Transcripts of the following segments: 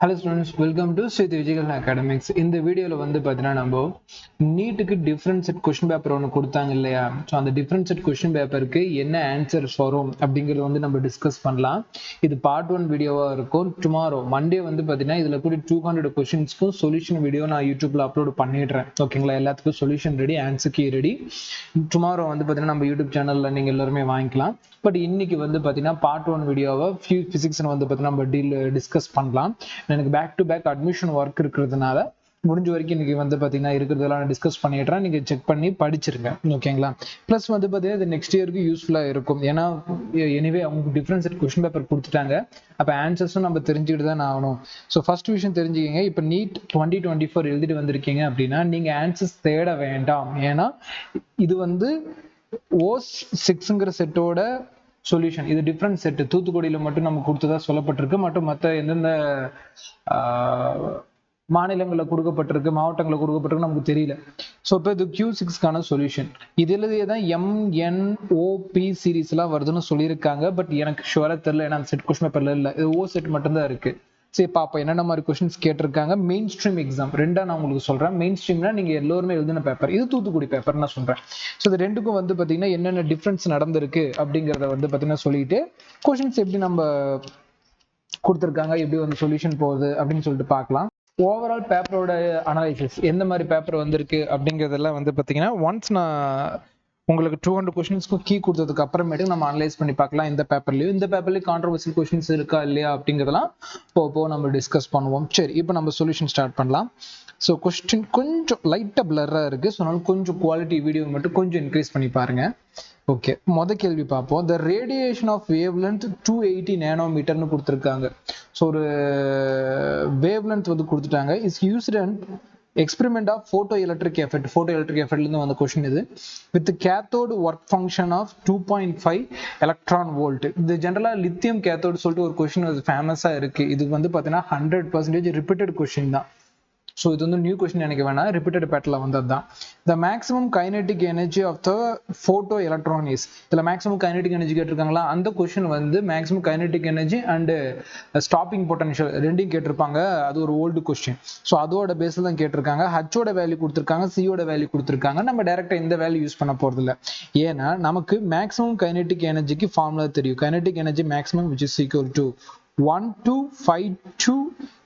Hello students, welcome to Sri Vijayakarna Academics. இந்த வீடியோல வந்து பார்த்தீங்கன்னா நம்ம நீட்டுக்கு டிஃபரண்ட் செட் கொஸ்டின் பேப்பர் ஒன்று கொடுத்தாங்க இல்லையா? ஸோ அந்த டிஃபரண்ட் செட் கொஸ்டின் பேப்பருக்கு என்ன ஆன்சர்ஸ் வரும் அப்படிங்கிறது வந்து நம்ம டிஸ்கஸ் பண்ணலாம். இது பார்ட் 1 வீடியோவாக இருக்கும். டுமாரோ மண்டே வந்து பார்த்தீங்கன்னா இதில் கூட 200 கொஸ்டின்ஸ்க்கும் சொல்யூஷன் வீடியோ நான் யூடியூப்ல அப்லோட் பண்ணிடுறேன். ஓகேங்களா? எல்லாத்துக்கும் solution ready, answer key ready. Tomorrow வந்து பார்த்தீங்கன்னா நம்ம யூடியூப் சேனல்ல நீங்க எல்லாருமே வாங்கிக்கலாம். பட் இன்னைக்கு வந்து பார்த்தீங்கன்னா பார்ட் 1 வீடியோவை ஃபிசிக்ஸ் வந்து பார்த்தீங்கன்னா நம்ம டிஸ்கஸ் பண்ணலாம். எனக்கு back to back admission work இருக்கிறதுனால முடிஞ்ச வரைக்கும் இன்னைக்கு வந்து பார்த்தீங்கன்னா இருக்கிறதெல்லாம் நான் டிஸ்கஸ் பண்ணிடுறேன். நீங்கள் செக் பண்ணி படிச்சிருங்க. ஓகேங்களா? ப்ளஸ் வந்து பார்த்தீங்கன்னா இது நெக்ஸ்ட் இயருக்கு யூஸ்ஃபுல்லாக இருக்கும். ஏன்னா எனிவே அவங்க டிஃப்ரெண்ட் செட் கொஸ்டின் பேப்பர் கொடுத்துட்டாங்க. அப்போ ஆன்சர்ஸும் நம்ம தெரிஞ்சுக்கிட்டு தான் ஆகணும். ஸோ ஃபர்ஸ்ட் விஷயம் தெரிஞ்சுக்கங்க. இப்போ நீட் 2024 எழுதிட்டு வந்திருக்கீங்க அப்படின்னா நீங்கள் ஆன்சர்ஸ் தேட வேண்டாம். ஏன்னா இது வந்து O6ங்கிற செட்டோட சொல்யூஷன். இது டிஃப்ரெண்ட் செட். தூத்துக்குடியில மட்டும் நம்ம கொடுத்ததா சொல்லப்பட்டிருக்கு. மற்றும் மற்ற எந்தெந்த மாநிலங்களில் கொடுக்கப்பட்டிருக்கு, மாவட்டங்களில் கொடுக்கப்பட்டிருக்கு நமக்கு தெரியல. ஸோ இப்போ இது Q6க்கான சொல்யூஷன். இதுலயே தான் MNOP சீரீஸ் எல்லாம் வருதுன்னு சொல்லியிருக்காங்க. பட் எனக்கு ஷுவரா தெரியல. ஏன்னா செட் கொஸ்டின் பேப்பர்ல இல்லை, இது O செட் மட்டும்தான் இருக்கு. சரி பாப்பா என்னென்ன மாதிரி கொஸ்டின்ஸ் கேட்டிருக்காங்க. மெயின் ஸ்ட்ரீம் எக்ஸாம் ரெண்டா நான் உங்களுக்கு சொல்றேன். மெயின் ஸ்ட்ரீம்னா நீங்க எல்லோருமே எழுதின பேப்பர், இது தூத்துக்குடி பேப்பர் நான் சொல்றேன். ஸோ இது ரெண்டுக்கும் வந்து பாத்தீங்கன்னா என்னென்ன டிஃபரன்ஸ் நடந்திருக்கு அப்படிங்கிறத வந்து பாத்தீங்கன்னா சொல்லிட்டு கொஸ்டின்ஸ் எப்படி நம்ம கொடுத்துருக்காங்க, எப்படி வந்து சொல்யூஷன் போகுது அப்படின்னு சொல்லிட்டு பார்க்கலாம். ஓவரால் பேப்பரோட அனலைசிஸ் எந்த மாதிரி பேப்பர் வந்திருக்கு அப்படிங்கிறதெல்லாம் வந்து பாத்தீங்கன்னா ஒன்ஸ் நான் உங்களுக்கு 200 கொஸ்டின்ஸ்க்கு கீ கொடுத்ததுக்கு அப்புறமேட்டு நம்ம அனலைஸ் பண்ணி பார்க்கலாம். இந்த பேப்பர்லயும் கான்ட்ரோவர்சியல் கொஸ்டின்ஸ் இருக்கா இல்லையா அப்படிங்கிறதெல்லாம் போ நம்ம டிஸ்கஸ் பண்ணுவோம். சரி, இப்போ நம்ம சொல்யூஷன் ஸ்டார்ட் பண்ணலாம். ஸோ கொஸ்டின் கொஞ்சம் லைட்டா பிளரா இருக்கு. ஸோ அதனால கொஞ்சம் குவாலிட்டி வீடியோ மட்டும் கொஞ்சம் இன்க்ரீஸ் பண்ணி பாருங்க. ஓகே, கேள்வி பார்ப்போம். The radiation of wavelength 280 நேனோமீட்டர்னு கொடுத்துருக்காங்க. ஸோ ஒரு வேவ் லென்த் வந்து கொடுத்துட்டாங்க. Is used and experiment of photoelectric effect இருந்து வந்த கொஸ்டின் இது. with cathode work function of 2.5 electron volt. இது ஜெனரலா லித்தியம் கேத்தோடு சொல்லிட்டு ஒரு கொஸ்டின் ஃபேமஸா இருக்கு. இது வந்து பாத்தீங்கன்னா 100% ரிப்பீட்டட் கொஸ்டின் தான். ஸோ இது வந்து நியூ கொஸ்டின் நினைக்க வேணாம், ரிப்பீட்டட் பேட்டர்ல வந்தது தான். The maximum kinetic energy of the photoelectron is. இதுல மேக்ஸிமம் கைனெட்டிக் எனர்ஜி கேட்டிருக்காங்களா? அந்த கொஸ்டின் வந்து maximum kinetic energy and stopping potential ரெண்டையும் கேட்டிருப்பாங்க. அது ஒரு ஓல்டு கொஸ்டின். ஸோ அதோட பேஸ்ல தான் கேட்டிருக்காங்க. ஹச்சோட வேல்யூ கொடுத்துருக்காங்க, சியோட வேல்யூ கொடுத்துருக்காங்க. நம்ம டைரக்டா இந்த வேல்யூ யூஸ் பண்ண போறது இல்லை. ஏன்னா நமக்கு மேக்ஸிமம் கைனெட்டிக் எனர்ஜிக்கு ஃபார்முலா தெரியும். Kinetic energy maximum which is equal to 1252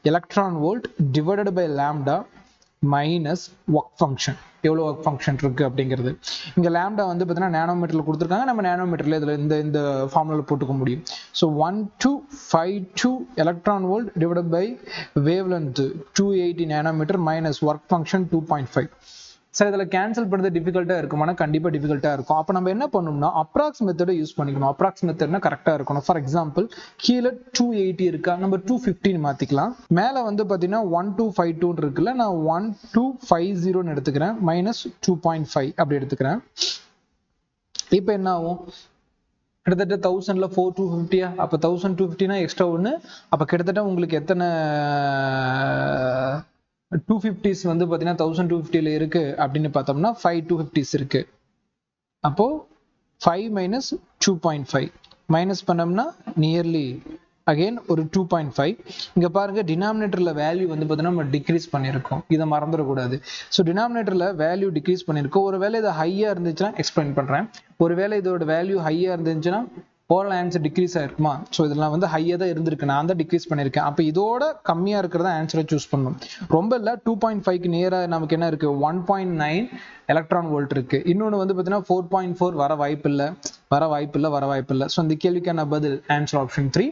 electron volt divided by lambda minus work function. எவ்வளவு ஒர்க் ஃபங்க்ஷன் இருக்கு அப்படிங்கிறது. இங்க லாம்டா வந்து பார்த்தீங்கன்னா நேனோமீட்டர்ல கொடுத்துருக்காங்க. நம்ம நேனோமீட்டர்ல இதுல இந்த ஃபார்முலா போட்டுக்க முடியும். So 1252 electron volt divided by wavelength 280 nanometre minus work function 2.5. Sir இதில் கேன்சல் பண்ணுறது டிஃபிகல்ட்டாக இருக்குமானா கண்டிப்பாக டிஃபிகல்ட்டாக இருக்கும். அப்போ நம்ம என்ன பண்ணணும்னா அப்ராக்ஸ் மெத்தடை யூஸ் பண்ணிக்கணும். அப்ராக்ஸ் மெத்தட்னா கரெக்டாக இருக்கணும். ஃபார் எக்ஸாம்பிள் கீழே 280 இருக்கா, நம்ம 215 மாற்றிக்கலாம். மேலே வந்து பார்த்தீங்கன்னா 1252 இருக்குல்ல, நான் 1250 எடுத்துக்கிறேன் மைனஸ் 2.5 அப்படி எடுத்துக்கிறேன். இப்போ என்ன ஆகும்? கிட்டத்தட்ட 1000ல 4250. அப்போ 1250னா எக்ஸ்ட்ரா ஒன்று. அப்போ கிட்டத்தட்ட உங்களுக்கு எத்தனை 250s வந்து பாத்தீங்கன்னா 1250ல இருக்கு அப்படின்னு பார்த்தோம்னா 5 250s இருக்கு. அப்போ 5 மைனஸ் 2.5 மைனஸ் பண்ணோம்னா நியர்லி அகைன் ஒரு 2.5. இங்க பாருங்க டினாமினேட்டர்ல வேல்யூ வந்து பார்த்தீங்கன்னா நம்ம டிக்ரீஸ் பண்ணியிருக்கோம். இதை மறந்துடக்கூடாது. ஸோ டினாமினேட்டர்ல வேல்யூ டிக்ரீஸ் பண்ணியிருக்கோம். ஒருவேளை இது ஹையா இருந்துச்சுன்னா எக்ஸ்பிளைன் பண்றேன். ஒருவேளை இதோட வேல்யூ ஹையா இருந்துச்சுன்னா ஓரல் ஆன்சர் டிக்ரீஸ் ஆயிருக்குமா? ஸோ இதெல்லாம் வந்து ஹையா தான் இருந்திருக்கு, நான் தான் டிக்ரீஸ் பண்ணியிருக்கேன். அப்போ இதோட கம்மியா இருக்கிறதா ஆன்சரை சூஸ் பண்ணணும். ரொம்ப இல்லை, 2.5க்கு நியரா நமக்கு என்ன இருக்கு? 1.9 எலக்ட்ரான் வோல்ட் இருக்கு. இன்னொன்று வந்து பார்த்தீங்கன்னா 4.4 வர வாய்ப்பு இல்லை. ஸோ இந்த கேள்விக்கான பதில் answer option 3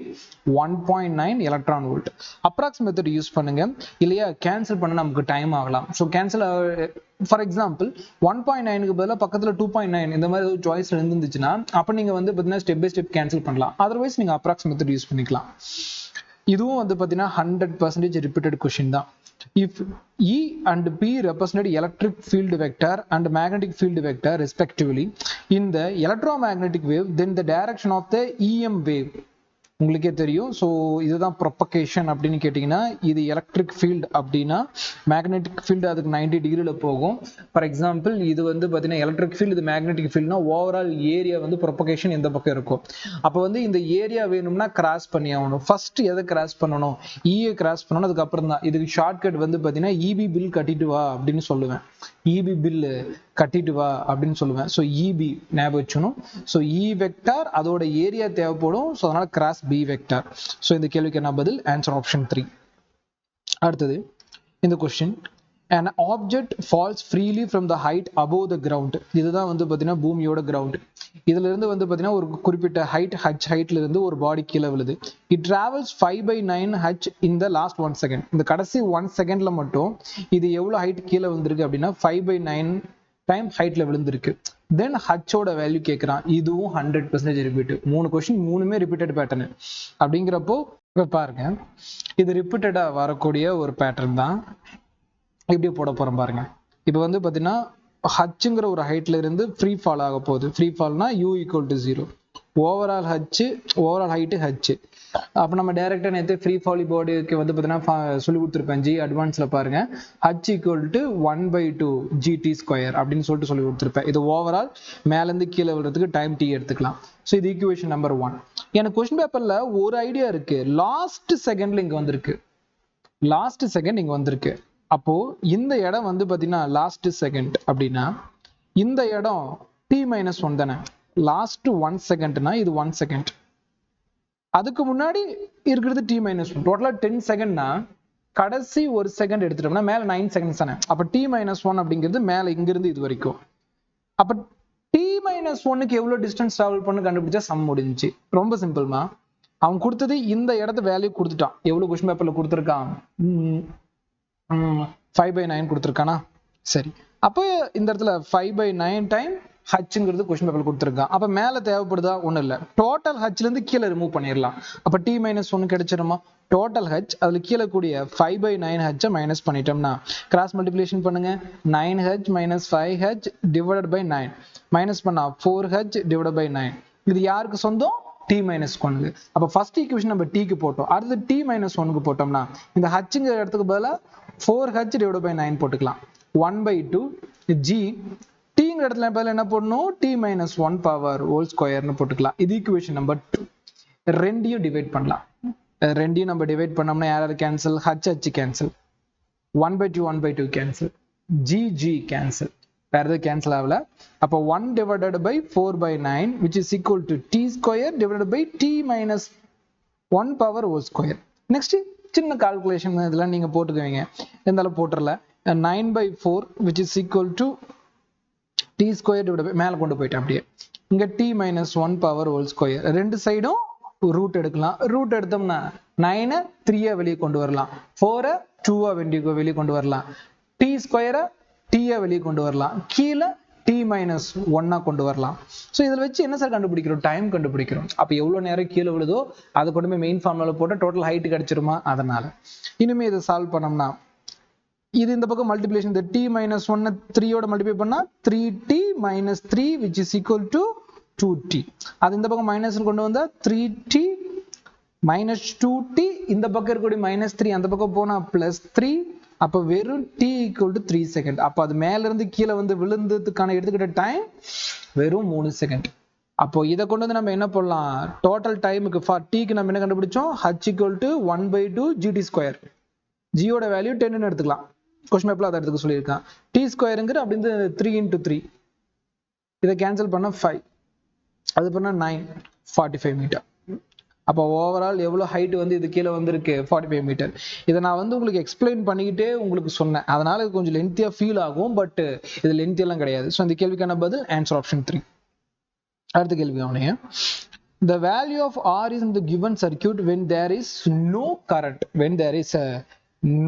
1.9 electron volt. Approx method use பண்ணுங்க. இல்லையா கேன்சல் பண்ண நமக்கு டைம் ஆகலாம். ஸோ கேன்சல் ஃபார் எக்ஸாம்பிள் 1.9க்கு பதிலாக பக்கத்தில் 2.9 இந்த மாதிரி ஒரு சாய்ஸ் இருந்துச்சுன்னா அப்போ நீங்க வந்து பார்த்தீங்கன்னா ஸ்டெப் பை ஸ்டெப் கேன்சல் பண்ணலாம். அதர்வைஸ் நீங்க அப்ராக்ஸ் மெத்தட் யூஸ் பண்ணிக்கலாம். இதுவும் வந்து பார்த்தீங்கன்னா 100% ரிப்பீட்டட் கொஸ்டின் தான். If E and P represent electric field vector and magnetic field vector respectively in the electromagnetic wave, then the direction of the EM wave உங்களுக்கே தெரியும். So இதுதான் propagation அப்படின்னு கேட்டிங்கன்னா, இது எலக்ட்ரிக் ஃபீல்டு அப்படின்னா மேக்னெட்டிக் ஃபீல்டு அதுக்கு 90 டிகிரியில் போகும். ஃபார் எக்ஸாம்பிள் இது வந்து பார்த்தீங்கன்னா எலக்ட்ரிக் ஃபீல்டு, இது மேக்னெட்டிக் ஃபீல்டுனா ஓவரால் ஏரியா வந்து ப்ரொபகேஷன் எந்த பக்கம் இருக்கும். அப்போ வந்து இந்த ஏரியா வேணும்னா கிராஸ் பண்ணி ஆகணும். ஃபர்ஸ்ட் எதை கிராஸ் பண்ணணும்? ஈயை கிராஸ் பண்ணணும். அதுக்கப்புறம் தான் இதுக்கு ஷார்ட்கட் வந்து பார்த்தீங்கன்னா இபி பில் கட்டிட்டு வா அப்படின்னு சொல்லுவேன். இபி பில் கட்டிட்டு வா அப்படின்னு சொல்லுவேன். ஸோ இபி ஞாபகம் வச்சுக்கணும். ஸோ இ வெக்டார் அதோட ஏரியா தேவைப்படும். ஸோ அதனால கிராஸ் பி வெக்டார். ஸோ இந்த கேள்விக்கு என்ன பதில்? Answer option 3. அடுத்தது இந்த question, an object falls freely from the height above the ground. இதுதான் வந்து பார்த்தீங்கன்னா பூமியோட கிரவுண்ட். இதுல இருந்து வந்து பார்த்தீங்கன்னா ஒரு குறிப்பிட்ட ஹைட் ஹைட்ல இருந்து ஒரு பாடி கீழே விழுது. it travels 5/9 h in the last 1 second. இந்த கடைசி 1 செகண்ட்ல மட்டும் இது எவ்வளவு ஹைட் கீழே வந்திருக்கு அப்படின்னா 5/9 டைம் ஹைட்ல விழுந்திருக்கு. தென் ஹச்சோட வேல்யூ கேட்குறான். இதுவும் 100% ரிப்பீட். 3 கொஸ்டின் 3மே ரிப்பீட்டட் பேட்டர்னு. அப்படிங்கிறப்போ இப்போ பாருங்க, இது ரிப்பீட்டடா வரக்கூடிய ஒரு பேட்டர்ன் தான். எப்படி போட போறோம் பாருங்க. இப்போ வந்து பார்த்தீங்கன்னா ஹச்சுங்கிற ஒரு ஹைட்ல இருந்து ஃப்ரீ ஃபால் ஆக போகுது. Free Falna u = 0. Overall height H. அப்போ நம்ம டைரக்டா நேற்று ஃப்ரீ ஃபாலி பாடிக்கு வந்து பார்த்தீங்கன்னா சொல்லி கொடுத்துருப்பேன். ஜி அட்வான்ஸ்ல பாருங்க, h = 1/2 gt² அப்படின்னு சொல்லிட்டு சொல்லி கொடுத்துருப்பேன். இது ஓவரால் மேலேருந்து கீழே விழுறதுக்கு டைம் t எடுத்துக்கலாம். ஸோ இது ஈக்குவேஷன் நம்பர் 1. எனக்கு கொஸ்டின் பேப்பர்ல ஒரு ஐடியா இருக்கு. லாஸ்ட் செகண்ட் இங்க வந்திருக்கு. அப்போ இந்த இடம் வந்து பாத்தீங்கன்னா லாஸ்ட் செகண்ட் அப்படின்னா இந்த இடம் t-1 தானே. லாஸ்ட் 1 செகண்ட்னா இது 1 செகண்ட். அதுக்கு முன்னாடி இருக்கிறது t-1. டோட்டலா 10 செகண்ட்னா கடைசி ஒரு செகண்ட் எடுத்துட்டோம்னா மேல 9 செகண்ட்ஸ் தானே. அப்ப t-1 அப்படிங்கிறது மேல இங்கிருந்து இது வரைக்கும். அப்ப t-1க்கு எவ்வளவு டிஸ்டன்ஸ் டிராவல் பண்ணு கண்டுபிடிச்சா சம் முடிஞ்சுச்சு. ரொம்ப சிம்பிள்மா. அவன் கொடுத்தது இந்த இடத்த வேல்யூ கொடுத்துட்டான். எவ்வளவு கொஸ்டின் பேப்பர்ல கொடுத்துருக்கான்? 5/9 கொடுத்துருக்கானா? சரி, அப்போ இந்த இடத்துல 5/9 டைம் ஹச்ங்கிறது கொஸ்டின் பேப்பர்ல கொடுத்துருக்கான். அப்ப மேல தேவைப்படுதா? ஒண்ணும் இல்லை. டோட்டல் ஹச்ல இருந்து கீழே ரிமூவ் பண்ணிடலாம். அப்ப t-1 கிடைச்சிருமா? டோட்டல் ஹச் அதுல கீழே கூடிய 5/9 ஹச்சை மைனஸ் பண்ணிட்டோம்னா கிராஸ் மல்டிபிளேஷன் பண்ணுங்க. 9h - 5h divided by 9 minus பண்ணா 4h டிவைடட் பை 9. இது யாருக்கு சொந்தம்? t-1. அப்ப ஃபர்ஸ்ட் ஈக்குவேஷன் நம்ம t க்கு போட்டோம். அடுத்து t-1க்கு போட்டோம்னா இந்த ஹச்ங்கிற இடத்துக்கு பதிலா 4h டிவைடட் பை 9 போட்டுக்கலாம். 1/2 g tங்கிற இடத்துல பதிலா என்ன போடணும்? t-1 பவர் ஹோல் ஸ்கொயர்னு போட்டுக்கலாம். இது ஈக்குவேஷன் நம்பர் 2. ரெண்டையும் டிவைட் பண்ணலாம். ரெண்டையும் நம்ம டிவைட் பண்ணோம்னா யாராவது cancel? h cancel, 1/2 cancel, g cancel, வேற எதுவும் கேன்சல் ஆகல. அப்போ 1 divided by 4/9 which is equal to t² divided by t-1 power whole square. Next சின்ன கால்குலேஷன் இதெல்லாம் நீங்க போட்டுக்குவீங்க, இருந்தாலும் போட்டுறல. 9/4 which is equal to t² divided by மேல கொண்டு போயிட்டேன். அப்படியே இங்க t-1 பவர் ஹோல் ஸ்கொயர். ரெண்டு சைடும் ரூட் எடுக்கலாம். ரூட் எடுத்தோம்னா 9 3 வெளியே கொண்டு வரலாம், 4 2 வெளியே கொண்டு வரலாம், t² t வெளியே கொண்டு வரலாம், கீழே t-1 கொண்டு வரலாம். ஸோ இதில் வச்சு என்ன சார் கண்டுபிடிக்கிறோம்? டைம் கண்டுபிடிக்கிறோம். அப்போ எவ்வளோ நேரம் கீழே விழுதோ அதை கொண்டு போய் மெயின் ஃபார்முலால போட்டால் டோட்டல் ஹைட் கிடைச்சிருமா? அதனால இனிமே இதை சால்வ் பண்ணோம்னா இது இந்த பக்கம் மல்டிபிளேஷன், இந்த t-1 3யோட மல்டிப்ளை பண்ணா 3t - 3 which is equal to 2t. அது இந்த பக்கம் மைனஸ் கொண்டு வந்தா 3t - 2t. இந்த பக்கம் இருக்கக்கூடிய -3 அந்த பக்கம் போனா +3. அப்ப வெறும் t = 3 செகண்ட். அப்ப அது மேல இருந்து கீழே வந்து விழுந்ததுக்கான எடுத்துக்கிட்ட டைம் வெறும் 3 செகண்ட். அப்போ இதை கொண்டு வந்து நம்ம என்ன பண்ணலாம்? டோட்டல் டைமுக்கு tக்கு நம்ம என்ன கண்டுபிடிச்சோம்? h = 1/2 gt². ஜியோட வேல்யூ 10ன்னு எடுத்துக்கலாம். கொஸ்டின் பேப்பர்ல அதை எடுத்துக்க சொல்லியிருக்கான். t² அப்படி 3 × 3. இதை கேன்சல் பண்ண 5, அது பண்ணா 9, 45 மீட்டர். அப்போ ஓவரால் எவ்வளவு ஹைட் வந்து இது கீழே வந்திருக்கு? 45 மீட்டர். இதை நான் வந்து உங்களுக்கு எக்ஸ்பிளைன் பண்ணிக்கிட்டே உங்களுக்கு சொன்னேன், அதனால இது கொஞ்சம் லென்த்தியா ஃபீல் ஆகும். பட் இது லென்த் எல்லாம் கிடையாது. ஸோ இந்த கேள்விக்கான பதில் ஆன்சர் ஆப்ஷன் 3. அடுத்த கேள்வி கவனிங்க. The value of R is in the given circuit when there is no current. When there is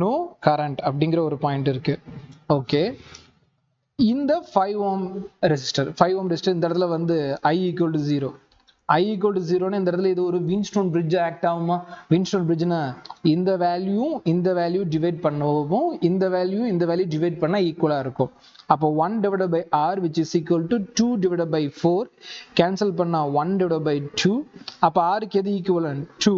no current அப்படிங்கிற ஒரு பாயிண்ட் இருக்கு. ஓகே, இந்த 5 ohm ரெசிஸ்டர் இந்த இடத்துல வந்து I = 0. I equal to 0 இந்த இடத்துல இது ஒரு வின்ஸ்டோன் பிரிட்ஜ் ஆக்ட் ஆகுமா? வின்ஸ்டோன் பிரிட்ஜ்னா இந்த வேல்யூ டிவைட் பண்ணவும் இந்த வேல்யூ டிவைட் பண்ணா ஈக்குவலா இருக்கும். அப்போ 1 divided by r which is equal to 2 divided by 4 cancel பண்ணா 1 divided by 2. அப்ப r க்கு எது equivalent? 2.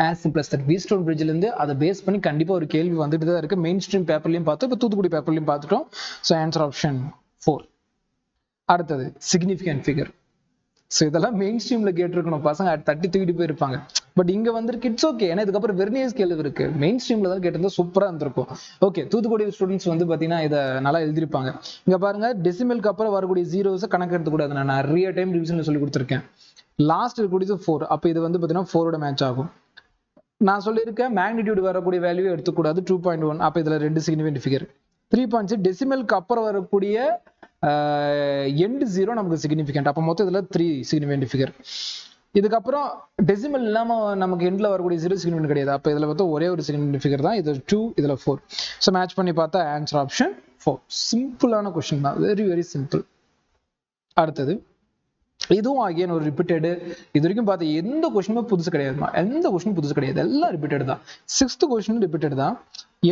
as simple as that. வின்ஸ்டோன் பிரிட்ஜ்ல இருந்து அதை பேஸ் பண்ணி கண்டிப்பா ஒரு கேள்வி வந்துட்டு தான் இருக்கு. மெயின் ஸ்ட்ரீம் பேப்பர்லயும் பார்த்தோம், இப்போ தூத்துக்குடி பேப்பர்லயும் பார்த்துட்டோம். So answer option 4. அடுத்தது சிக்னிஃபிகன்ட் ஃபிகர். ஸோ இதெல்லாம் மெயின் ஸ்ட்ரீம்ல கேட்டிருக்கணும், பசங்க தட்டி தூக்கிட்டு போயிருப்பாங்க. பட் இங்க வந்துருக்கு இட்ஸ் ஓகே, ஏன்னா இதுக்கப்புறம் வெர்னியர் ஸ்கேல் இருக்கு. மெயின் ஸ்ட்ரீம்ல தான் கேட்டிருந்தா சூப்பரா இருந்திருக்கும். ஓகே, தூத்துக்குடி ஸ்டூடெண்ட்ஸ் வந்து பாத்தீங்கன்னா இதை நல்லா எழுதிருப்பாங்க. இங்க பாருங்க, டெசிமலுக்கு அப்புறம் வரக்கூடிய ஜீரோஸை கணக்கு எடுத்துக்கூடாது. நான் நிறைய டைம் ரிவிஷன்ல சொல்லி கொடுத்துருக்கேன். லாஸ்ட் இருக்கக்கூடியது 4. அப்ப இது வந்து பாத்தீங்கன்னா 4ஓட மேட்ச் ஆகும். நான் சொல்லியிருக்கேன் மேக்னிடியூட் வரக்கூடிய வேல்யூ எடுத்துக்கூடாது 2.1. அப்ப இதுல 2 சிக்னிஃபிகன்ட் ஃபிகர். 3.6 டெசிமலுக்கு அப்புறம் வரக்கூடிய எண்ட் 0 நமக்கு சிக்னிஃபிகன்ட். அப்ப மொத்தம் இதுல 3 சிக்னிஃபிகன்ட் ஃபிகர். இதுக்கப்புறம் டெசிமல் இல்லாம நமக்கு எண்ட்ல வரக்கூடிய 0 சிக்னிஃபிகன்ட் கிடையாது. அப்ப இதுல வந்து ஒரே ஒரு சிக்னிஃபிகன்ட் ஃபிகர் தான். இது 2, இதுல 4. ஸோ மேட்ச் பண்ணி பார்த்தா ஆன்சர் ஆப்ஷன் 4. சிம்பிளான கொஸ்டின் தான், வெரி வெரி சிம்பிள். அடுத்தது இதுவும் அகைன் ஒரு ரிப்பீட்டடு. இது வரைக்கும் பார்த்த எந்த கொஸ்டினுமே புதுசு கிடையாதுமா, எந்த கொஸ்டினும் புதுசு கிடையாது, எல்லாம் ரிப்பீட்டட் தான். 6th கொஸ்டின் ரிப்பீட்டட் தான்.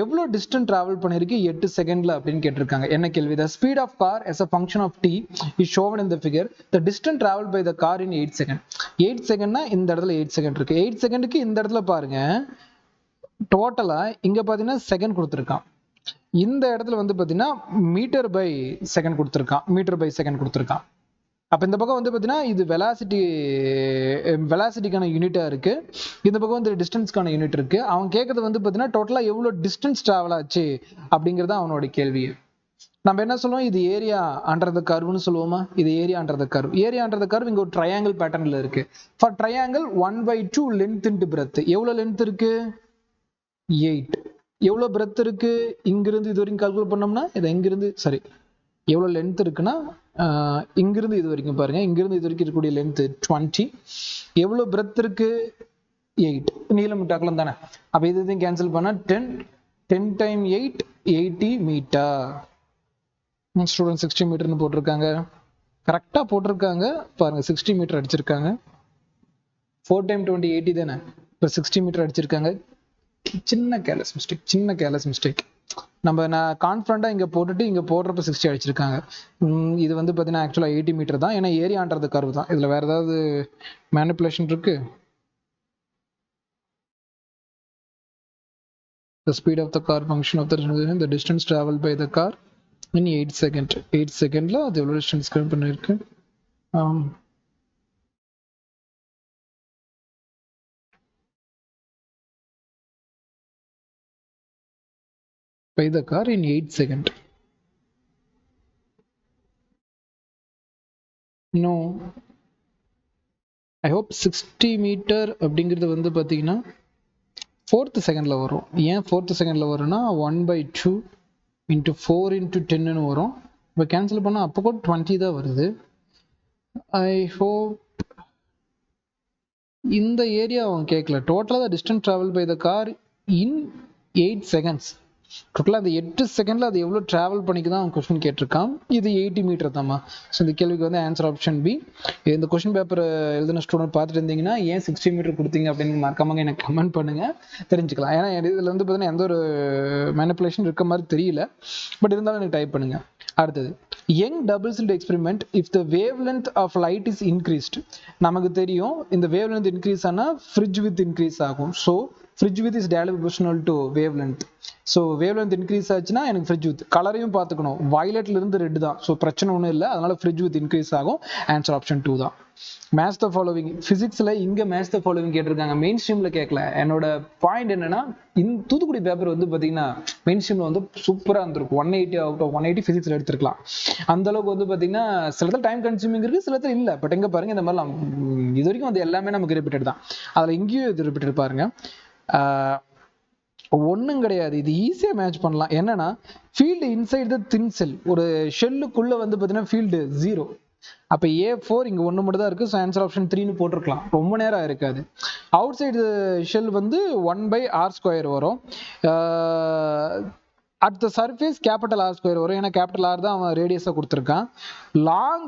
எவ்வளவு டிஸ்டன்ஸ் டிராவல் பண்ணிருக்கு 8 செகண்ட்ல அப்படின்னு கேட்டிருக்காங்க. என்ன கேள்வி? The speed of car as a function of t is shown in the figure. The distance traveled by the car in 8 seconds. 8 செகண்ட்னா இந்த இடத்துல 8 செகண்ட் இருக்கு. 8 செகண்டுக்கு இந்த இடத்துல பாருங்க, டோட்டலா இங்க பாத்தீங்கன்னா செகண்ட் கொடுத்துருக்கான். இந்த இடத்துல வந்து பாத்தீங்கன்னா மீட்டர் பை செகண்ட் கொடுத்துருக்கான். அப்ப இந்த பக்கம் வந்து பாத்தீங்கன்னா இது வெலாசிட்டிக்கான யூனிட்டா இருக்கு, இந்த பக்கம் வந்து டிஸ்டன்ஸ்க்கான யூனிட் இருக்கு. அவன் கேட்கறது வந்து பாத்தீங்கன்னா டோட்டலா எவ்வளவு டிஸ்டன்ஸ் டிராவல் ஆச்சு அப்படிங்கறது அவனோட கேள்வி. நம்ம என்ன சொல்லுவோம், இது ஏரியா அண்டர் த கர்வ்னு சொல்லுவோமா? இது area under the curve. Area under the curve இங்க ஒரு ட்ரையாங்கிள் பேட்டர்ன்ல இருக்கு. For triangle 1/2 length into breadth. எவ்வளவு லென்த் இருக்கு? 8. எவ்வளவு பிரெத் இருக்கு? இங்கிருந்து இது வரைக்கும் கால்குலேட் பண்ணோம்னா இதை இங்கிருந்து எவ்வளவு லென்த் இருக்குன்னா இங்கிருந்து இது வரைக்கும் பாருங்க, இங்கிருந்து இது வரைக்கும் இருக்கக்கூடிய லென்த் 20. எவ்வளவு பிரெத் இருக்கு? 8. நீளம் அகலம் தானே. அப்ப இது கேன்சல் பண்ணா 10 டைம் 8 80 மீட்டர். ஸ்டூடெண்ட் 60 மீட்டர்னு போட்டிருக்காங்க, கரெக்டா போட்டிருக்காங்க பாருங்க. 60 மீட்டர் அடிச்சிருக்காங்க. 4 டைம் 20 80 தானே. இப்போ 60 மீட்டர் அடிச்சிருக்காங்க. சின்ன கேர்லெஸ் மிஸ்டேக். நான் கான்ஃபிடண்டா இங்க போட்டுட்டு இங்க போடுறப்ப 60 அடிச்சிருக்காங்க. இது வந்து பாத்தீங்கன்னா ஆக்சுவலா 80 மீட்டர் தான், ஏன்னா ஏரியான்றது கர்வ் தான். இதுல வேற ஏதாவது மேனிபுலேஷன் இருக்கு? The speed of the car function of the distance traveled by the car in 8 second. 8 செகண்ட்ல அது எவ்வளவு டிஸ்டன்ஸ் கவர் பண்ணிருக்கு? by the car in 8 seconds. No, I hope 60 metre அப்படிங்கிறது வந்து பார்த்தீங்கன்னா 4th செகண்ட்ல வரும். ஏன் 4th செகண்ட்ல வரும்னா 1/2 into 4 into 10 வரும். இப்போ கேன்சல் பண்ணா அப்போ கூட 20 தான் வருது. ஐ ஹோப் இந்த ஏரியா அவன் கேட்கல. டோட்டலாக distance travel by the car in 8 seconds. டோட்டலாக அந்த 8 செகண்ட்ல அது எவ்வளோ டிராவல் பண்ணிக்குதான் அவன் கொஸ்டின் கேட்டிருக்கான். இது 80 மீட்டர் தான்மா. ஸோ இந்த கேள்விக்கு வந்து ஆன்சர் ஆப்ஷன் பி. இந்த கொஸ்டின் பேப்பர் எழுதின ஸ்டூடெண்ட் பார்த்துட்டு இருந்தீங்கன்னா ஏன் 60 மீட்டர் கொடுத்தீங்க அப்படின்னு மறக்காம எனக்கு கமெண்ட் பண்ணுங்க, தெரிஞ்சுக்கலாம். ஏன்னா இதுல வந்து பார்த்தீங்கன்னா எந்த ஒரு மேனிபுலேஷன் இருக்க மாதிரி தெரியல, பட் இருந்தாலும் எனக்கு டைப் பண்ணுங்க. அடுத்தது Young double slit experiment if the wavelength of light is increased. நமக்கு தெரியும் இந்த வேவ் லென்த் இன்க்ரீஸ் ஆனால் ஃப்ரிட்ஜ் வித் இன்க்ரீஸ் ஆகும். So fridge width is directly proportional to wavelength. So wavelength increase ஆச்சுன்னா எனக்கு ஃப்ரிட்ஜ் வித் கலரையும் பார்த்துக்கணும். வயலட்ல இருந்து red தான், ஸோ பிரச்சனை ஒன்றும் இல்லை. அதனால ஃப்ரிட்ஜ் வித் இன்க்ரீஸ் ஆகும். ஆன்சர் ஆப்ஷன் 2 தான். Match the following. பிசிக்ஸ்ல இங்க மேட்ச் த ஃபாலோவிங் கேட்டிருக்காங்க, மெயின் ஸ்ட்ரீம்ல கேட்கல. என்னோட பாயிண்ட் என்னன்னா, இந்த தூத்துக்குடி பேப்பர் வந்து பாத்தீங்கன்னா மெயின் ஸ்ட்ரீம்ல வந்து சூப்பரா இருந்திருக்கும். 180 out of 180 பிசிக்ஸ்ல எடுத்திருக்கலாம். அந்த அளவுக்கு வந்து பாத்தீங்கன்னா சில இடத்துல டைம் கன்சூமிங் இருக்கு, சில இடத்துல இல்ல. பட் எங்க பாருங்க இந்த மாதிரிலாம் இது வரைக்கும் வந்து எல்லாமே நமக்கு ரிப்பீட்டட் தான். அதுல இங்கேயும் இது ரிப்பீட்டட் பாருங்க. ஒன்றும் கிடையாது, இது ஈஸியா மேட்ச் பண்ணலாம். என்னன்னா ஃபீல்டு இன்சைட் த தின் செல், ஒரு ஷெல்லுக்குள்ள வந்து பார்த்தீங்கன்னா ஃபீல்டு 0. அப்போ A4 இங்க 1 மட்டும் தான் இருக்கு. ஸோ ஆன்சர் ஆப்ஷன் 3ன்னு போட்டிருக்கலாம், ரொம்ப நேரம் இருக்காது. அவுட் சைடு ஷெல் வந்து 1/r² வரும். At the surface capital R² வரும், ஏன்னா கேபிட்டல் R தான் அவன் ரேடியஸை கொடுத்துருக்கான். Long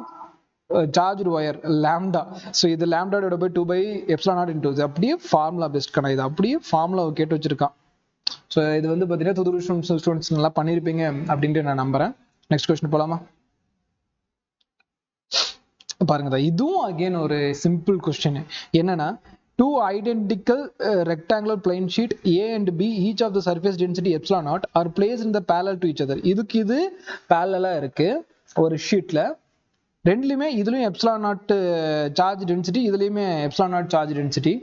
charge wire lambda. So இது lambda divide by 2 pi epsilon naught into, இது அப்படியே ஃபார்முலா பெஸ்ட் கணா, இது அப்படியே ஃபார்முலா கேட்டு வச்சிருக்கான். ஸோ இது வந்து பார்த்தீங்கன்னா தூதுரு ஸ்டூடெண்ட்ஸ் நல்லா பண்ணியிருப்பீங்க அப்படின்ட்டு நான் நம்புறேன். நெக்ஸ்ட் கொஸ்டின் போலாமா? பாருங்க, இதுவும் அகைன் ஒரு சிம்பிள் கொஸ்டின். என்னன்னா, two identical rectangular plane sheet A and B, each of the surface density epsilon naught are placed in the parallel to each other. இதுக்கு இது parallel இருக்கு ஒரு ஷீட்ல. ரெண்டுலயுமே இதுலயும் எப்சிலான் நாட் சார்ஜ் டென்சிட்டி, இதுலயுமே epsilon not charge density.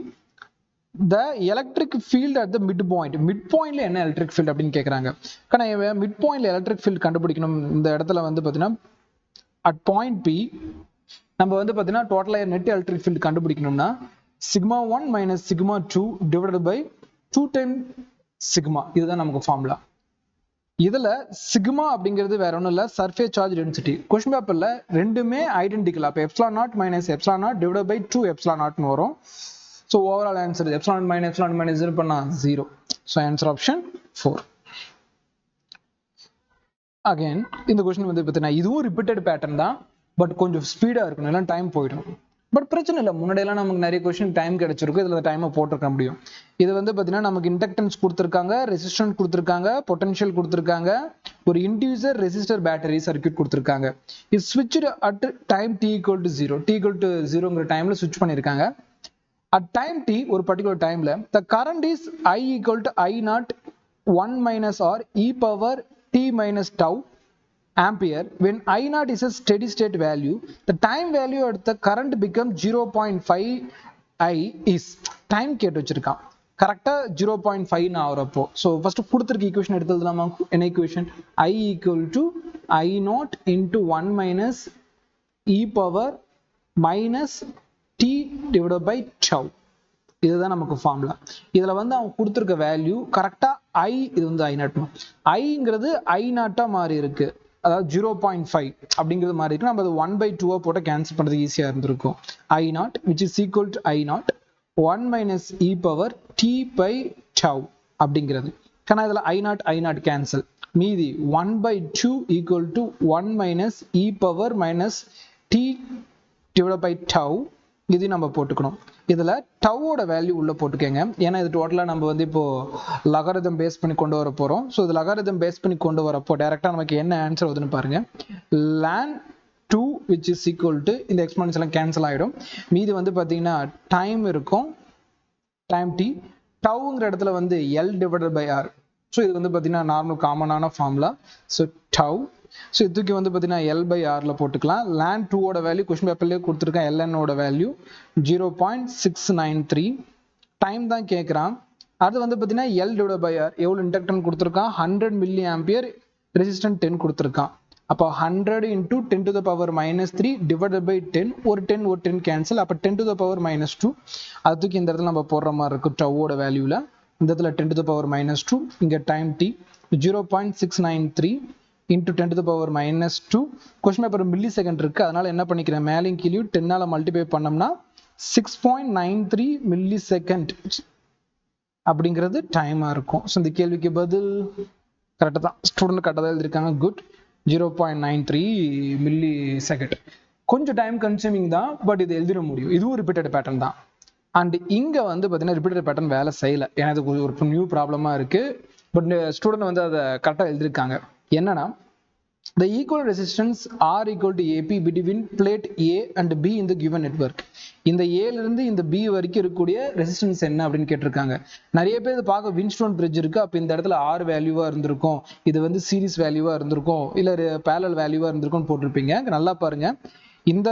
The electric field at the mid point, mid பாயிண்ட்ல என்ன electric field அப்படின்னு கேட்கறாங்க. ஆனால் மிட் பாயிண்ட்ல எலக்ட்ரிக் ஃபீல்ட் கண்டுபிடிக்கணும். இந்த இடத்துல வந்து பார்த்தீங்கன்னா அட் பாயிண்ட் பி நம்ம வந்து பார்த்தீங்கன்னா டோட்டலாக நெட் எலக்ட்ரிக் ஃபீல்ட் கண்டுபிடிக்கணும்னா sigma 1 minus sigma 2 divided by 2 time sigma, இதுதான் நமக்கு ஃபார்முலா. இதுல சிக்மா அப்படிங்கிறது வேற ஒன்றும் இல்லை, சர்ஃபேஸ் சார்ஜ் டென்சிட்டி. கொஸ்டின் பேப்பர்ல ரெண்டுமே ஐடென்டிக்கல். அப்போ epsilon naught minus epsilon naught divided by 2 epsilon நாட்னு வரும். So overall answer epsilon minus 0 பண்ணா 0. So answer option 4. அகைன் இந்த கொஸ்டின் வந்து பார்த்தீங்கன்னா இதுவும் ரிப்பீட்டட் பேட்டர்ன் தான், பட் கொஞ்சம் ஸ்பீடாக இருக்கணும், இல்லை டைம் போயிடும். பட் பிரச்சனை இல்லை, முன்னாடியெல்லாம் நமக்கு நிறைய கொஸ்டின் டைம் கிடைச்சிருக்கும், இதில் டைமை போட்டிருக்க முடியும். இது வந்து பார்த்தீங்கன்னா நமக்கு இண்டக்டன்ஸ் கொடுத்துருக்காங்க, ரெசிஸ்டன்ஸ் கொடுத்துருக்காங்க, பொட்டன்ஷியல் கொடுத்துருக்காங்க, ஒரு இண்டிவிஜுவல் ரெசிஸ்டர் பேட்டரி சர்க்யூட் கொடுத்துருக்காங்க. இது switched at time t = 0, t = 0ங்கிற டைம்ல ஸ்விட்ச் பண்ணியிருக்காங்க. அட் டைம் t ஒரு பர்டிகுலர் டைம்ல the current is I = I0 1 minus r e power t minus tau ampere. When I0 is a steady state value, the time value at the current becomes 0.5 I is. Time கேட்டு வச்சிருக்கான் கரெக்டா 0.5 ஆகிறப்போ. So first கொடுத்துருக்க equation எடுத்ததுலாமா? என்ன equation? I = I0 into 1 minus e power minus t divided by tau. இதுதான் நமக்கு formula. இதுல வந்து அவங்க கொடுத்துருக்க வேல்யூ கரெக்டா I, இது வந்து I0, ஐங்கிறது I0 மாறி இருக்கு, அதாவது 0.5 அப்படிங்கிறது மாதிரி இருக்கு. நம்ம அது 1/2 போட்டு கேன்சல் பண்றது ஈஸியா இருந்திருக்கும். I0 which is equal to I0 1 minus e power t by tau அப்படிங்கிறது. ஏன்னா இதுல I0 கேன்சல், மீதி 1/2 equal to 1 minus e power minus t divided by tau. இது நம்ம போட்டுக்கணும். இதுல டவோட வேல்யூ உள்ள போட்டுக்கங்க, ஏன்னா இது டோட்டலா நம்ம வந்து இப்போ லகாரிதம் பேஸ் பண்ணி கொண்டு வர போறோம். ஸோ இது லகாரிதம் பேஸ் பண்ணி கொண்டு வரப்போ டைரக்டா நமக்கு என்ன ஆன்சர் வருதுன்னு பாருங்க. ln 2 which is equal to, இந்த எக்ஸ்போனன்ஸ் எல்லாம் கேன்சல் ஆயிடும். மீதி வந்து பாத்தீங்கன்னா டைம் இருக்கும், டைம் t, டவுங்கிற இடத்துல வந்து L divided by R. So இது வந்து பாத்தீங்கன்னா நார்மல் காமனான ஃபார்முலா. ஸோ டவ், ஸோ இதுக்கு வந்து பார்த்தீங்கன்னா L/R போட்டுக்கலாம். ln 2 ஓட வேல்யூ கொஸ்டின் பேப்பர்லேயே கொடுத்துருக்கேன், ln ஓட வேல்யூ 0.693. டைம் தான் கேட்குறான். அது வந்து பார்த்தீங்கன்னா L/R எவ்வளோ இண்டக்டன் கொடுத்துருக்கான்? 100 மில்லி ஆம்பியர், ரெசிஸ்டன்ட் 10 கொடுத்துருக்கான். அப்போ 100 into 10 to the power minus 3 divided by 10, ஒரு 10 கேன்சல், அப்போ 10 to the power minus 2. அதுக்கு இந்த இடத்துல நம்ம போடுற மாதிரி இருக்கும் டவோட வேல்யூவில். இந்த இடத்துல 10 to the power minus 2, இங்கே time t 0.693 into 10 to the power minus 2. Question paper milli second இருக்கு, அதனால என்ன பண்ணிக்கிறேன், மேலேயும் கீழேயும் 10ஆல மல்டிப்ளை பண்ணோம்னா 6.93 மில்லி செகண்ட் அப்படிங்கிறது டைமா இருக்கும். ஸோ இந்த கேள்விக்கு பதில் கரெக்டாக தான், ஸ்டூடெண்ட் கரெக்டாக தான் எழுதியிருக்காங்க. குட். 0.93 milli second. கொஞ்சம் டைம் கன்சியூமிங் தான், பட் இது எழுதிட முடியும். இதுவும் ரிப்பீட்டட் பேட்டர்ன் தான். அண்ட் இங்க வந்து பார்த்தீங்கன்னா ரிப்பீட்டட் பேட்டர்ன் வேலை செய்யலை, ஏன்னா இது ஒரு நியூ ப்ராப்ளமா இருக்கு. பட் ஸ்டூடெண்ட் வந்து அதை கரெக்டாக எழுதியிருக்காங்க. என்னன்னா, the equal resistance R equal to AP between plate A and B in the given network. இந்த A ல இருந்து இந்த B வரைக்கும் இருக்கக்கூடிய ரெசிஸ்டன்ஸ் என்ன அப்படின்னு கேட்டிருக்காங்க. நிறைய பேர் இதை பார்க்க வின்ஸ்டோன் பிரிட்ஜ் இருக்கு, அப்போ இந்த இடத்துல R வேல்யூவா இருந்திருக்கும், இது வந்து சீரிஸ் வேல்யூவா இருந்திருக்கும், இல்ல பேரல் வேல்யூவா இருந்திருக்கும்னு போட்டிருப்பீங்க. நல்லா பாருங்க, இந்த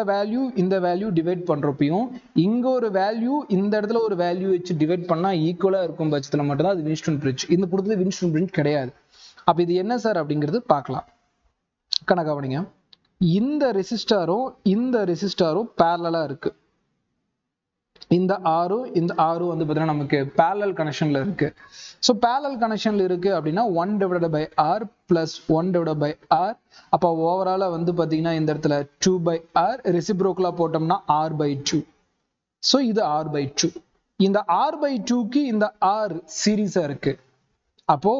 வேல்யூ டிவைட் பண்றப்பையும் இங்க ஒரு வேல்யூ இந்த இடத்துல ஒரு வேல்யூ வச்சு டிவைட் பண்ணா ஈக்குவலா இருக்கும் பட்சத்துல மட்டும்தான் அது வின்ஸ்டோன் பிரிட்ஜ். இந்த பொறுத்தது வின்ஸ்டோன் பிரிட்ஜ் கிடையாது. அப்ப இது என்ன சார் அப்படிங்கிறது பார்க்கலாம். கவனிங்க, இந்த ரெசிஸ்டாரும் பேரலா இருக்கு. இந்த ஆரும் வந்து பாத்தீங்கன்னா நமக்கு பேரலல் கனெக்ஷன்ல இருக்கு. ஸோ பேரலல் கனெக்ஷன்ல இருக்கு அப்படின்னா 1 divided by R plus 1 divided by R. அப்போ ஓவராலா வந்து பாத்தீங்கன்னா இந்த இடத்துல 2 by R, ரெசிப்ரோக்கலா போட்டோம்னா R by 2. ஸோ இது R by 2. இந்த R by 2க்கு இந்த R சீரீஸா இருக்கு. அப்போ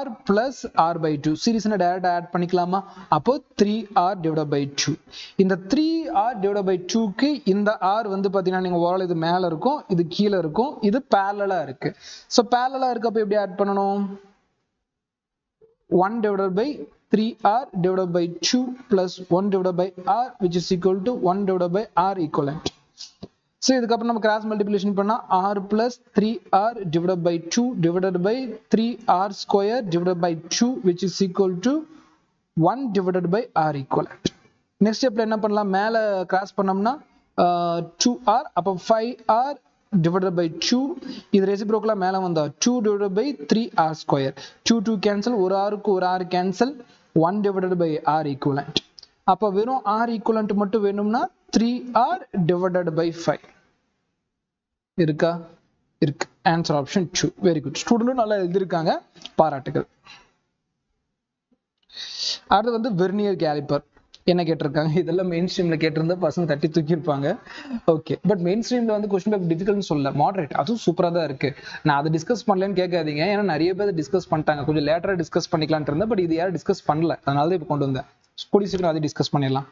r plus r by 2 சீரிஸ்னா டைரக்ட் ஆட் பண்ணிக்கலாமா? அப்போ 3r divided by 2. இந்த 3r divided by 2 க்கு இந்த r வந்து பாத்தீங்கன்னா நீங்க ஓரளவு இது மேல இருக்கும், இது கீழே இருக்கும், இது parallel இருக்கு. சோ parallel இருக்க அப்ப எப்படி ஆட் பண்ணணும்? 1 divided by 3r divided by 2 plus 1 divided by r which is equal to 1 divided by r equivalent. So இதுக்கப்புறம் நம்ம கிராஸ் மல்டிப்ளிகேஷன் பண்ணா r plus 3r divided by 2 divided by 3r square divided by 2 which is equal to 1 divided by r equivalent. Next ஸ்டெப்ல என்ன பண்ணலாம்? மேல cross பண்ணோம்னா 2r அப்ப 5r divided by 2 இது ரெசிப்ரோக்கலா மேல வந்தா 2 divided by 3r square 2 cancel ஒரு r க்கு ஒரு r cancel 1 divided by r equivalent. அப்ப வெறும் r equivalent மட்டும் வேணும்னா 3r divided by 5 இருக்கா? இருக்கு. Answer option 2. Very good. ஸ்டூடெண்ட்டும் நல்லா எழுதிருக்காங்க, பாராட்டுகள். அடுத்து வந்து வெர்னியர் கேலிப்பர் என்ன கேட்டிருக்காங்க? இதெல்லாம் மெயின் ஸ்ட்ரீம்ல கேட்டிருந்தா பசங்க தட்டி தூக்கி இருப்பாங்க. ஓகே, பட் மெயின் ஸ்ட்ரீம்ல வந்து கொஸ்டின் பேப்பர் டிஃபிகல்ட்னு சொல்ல, மாடரேட், அதுவும் சூப்பரா தான் இருக்கு. நான் அதை டிஸ்கஸ் பண்ணலன்னு கேட்காதீங்க, ஏன்னா நிறைய பேர் டிஸ்கஸ் பண்ணிட்டாங்க. கொஞ்சம் லேட்டரா டிஸ்கஸ் பண்ணிக்கலாம்னு இருந்தேன், பட் இது யாரும் டிஸ்கஸ் பண்ணல, அதனால தான் இப்போ கொண்டு வந்தேன். கூடிய சீக்கிரம் அதை டிஸ்கஸ் பண்ணிடலாம்.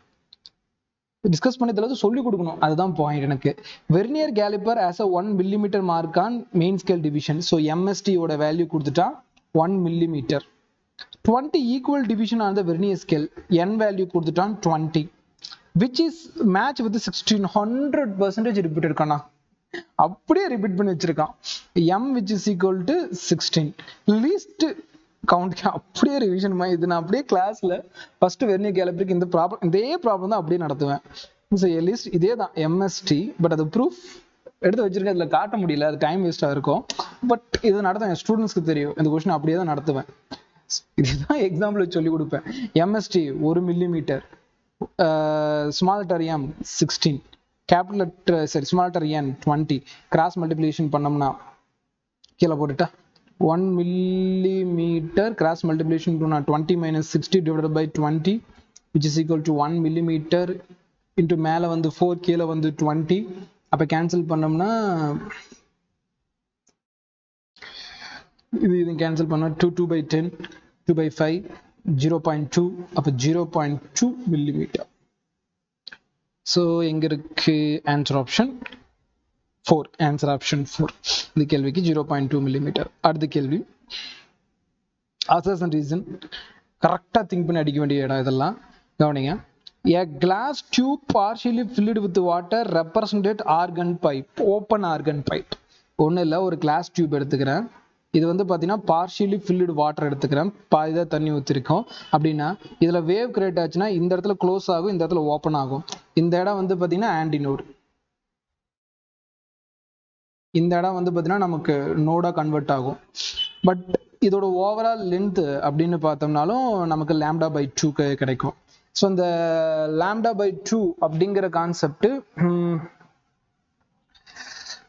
டிஸ்கஸ் பண்ணதுல சொல்லி கொடுக்கணும், அதுதான் பாயிண்ட் எனக்கு. Vernier calliper as a 1 millimeter mark on main scale division. So MST ஓட வேல்யூ கொடுத்துட்டா 1 millimeter. 20 equal division on the vernier scale, n value கொடுத்துட்டான் 20, which is match with 16. 100% repeated இருக்கா? அப்படியே ரிப்பீட் பண்ணி வச்சிருக்கான். m which is equal to 16. least count அப்படியே revision மாதிரி. இது நான் அப்படியே கிளாஸ்ல ஃபர்ஸ்ட் வெர்னியர் கேலிப்பருக்கு இந்த ப்ராப்ளம், இதே ப்ராப்ளம் தான் அப்படியே நடத்துவேன். ஸோ லிஸ்ட் இதே தான் எம்எஸ்டி, பட் அது ப்ரூஃப் எடுத்து வச்சிருக்கேன், அதில் காட்ட முடியல, அது டைம் வேஸ்டாக இருக்கும். பட் இது நடத்துவேன், ஸ்டூடெண்ட்ஸ்க்கு தெரியும், இந்த கொஸ்டின் அப்படியே தான் நடத்துவேன். இதுதான் எக்ஸாம்பிள் சொல்லி கொடுப்பேன். MST 1 millimeter, small letter m 16, capital letter சரி small letter n 20, cross multiplication பண்ணோம்னா கீழே போட்டுட்டா 1 millimeter cross multiplication to 20 minus 60 divided by 20 which is equal to 1 millimeter into மேல வந்து 4 கீழே வந்து 20. அப்ப கேன்சல் பண்ணோம்னா இது கேன்சல் பண்ணா 2 by 10 2 by 5 0.2 அப்ப 0.2 millimeter. ஸோ எங்க இருக்கு ஆன்சர் ஆப்ஷன் 4. Answer option 4. இந்த கேள்விக்கு 0.2 millimeter. அடுத்த கேள்வி அசர்ஷன் ரீசன். கரெக்டா திங்க் பண்ணி அடிக்க வேண்டிய இடம் இதெல்லாம், கவனிங்க. A glass tube partially filled with water represented organ pipe, open organ pipe. ஒன்றும் இல்லை, ஒரு கிளாஸ் டியூப் எடுத்துக்கிறேன், இது வந்து பார்த்தீங்கன்னா பார்ஷியலி ஃபில்டு வாட்டர் எடுத்துக்கிறேன், பாதி தான் தண்ணி ஊற்றிருக்கோம். அப்படின்னா இதில் வேவ் கிரியேட் ஆச்சுன்னா இந்த இடத்துல க்ளோஸ் ஆகும், இந்த இடத்துல ஓப்பன் ஆகும். இந்த இடம் வந்து பார்த்தீங்கன்னா ஆன்டினோடு, இந்த இடம் வந்து பார்த்தீங்கன்னா நமக்கு நோடா கன்வெர்ட் ஆகும். பட் இதோட ஓவரால் லென்த் அப்படின்னு பார்த்தோம்னாலும் நமக்கு லாம்டா பை 2 கிடைக்கும். ஸோ இந்த லாம்டா பை 2 அப்படிங்கிற கான்செப்ட்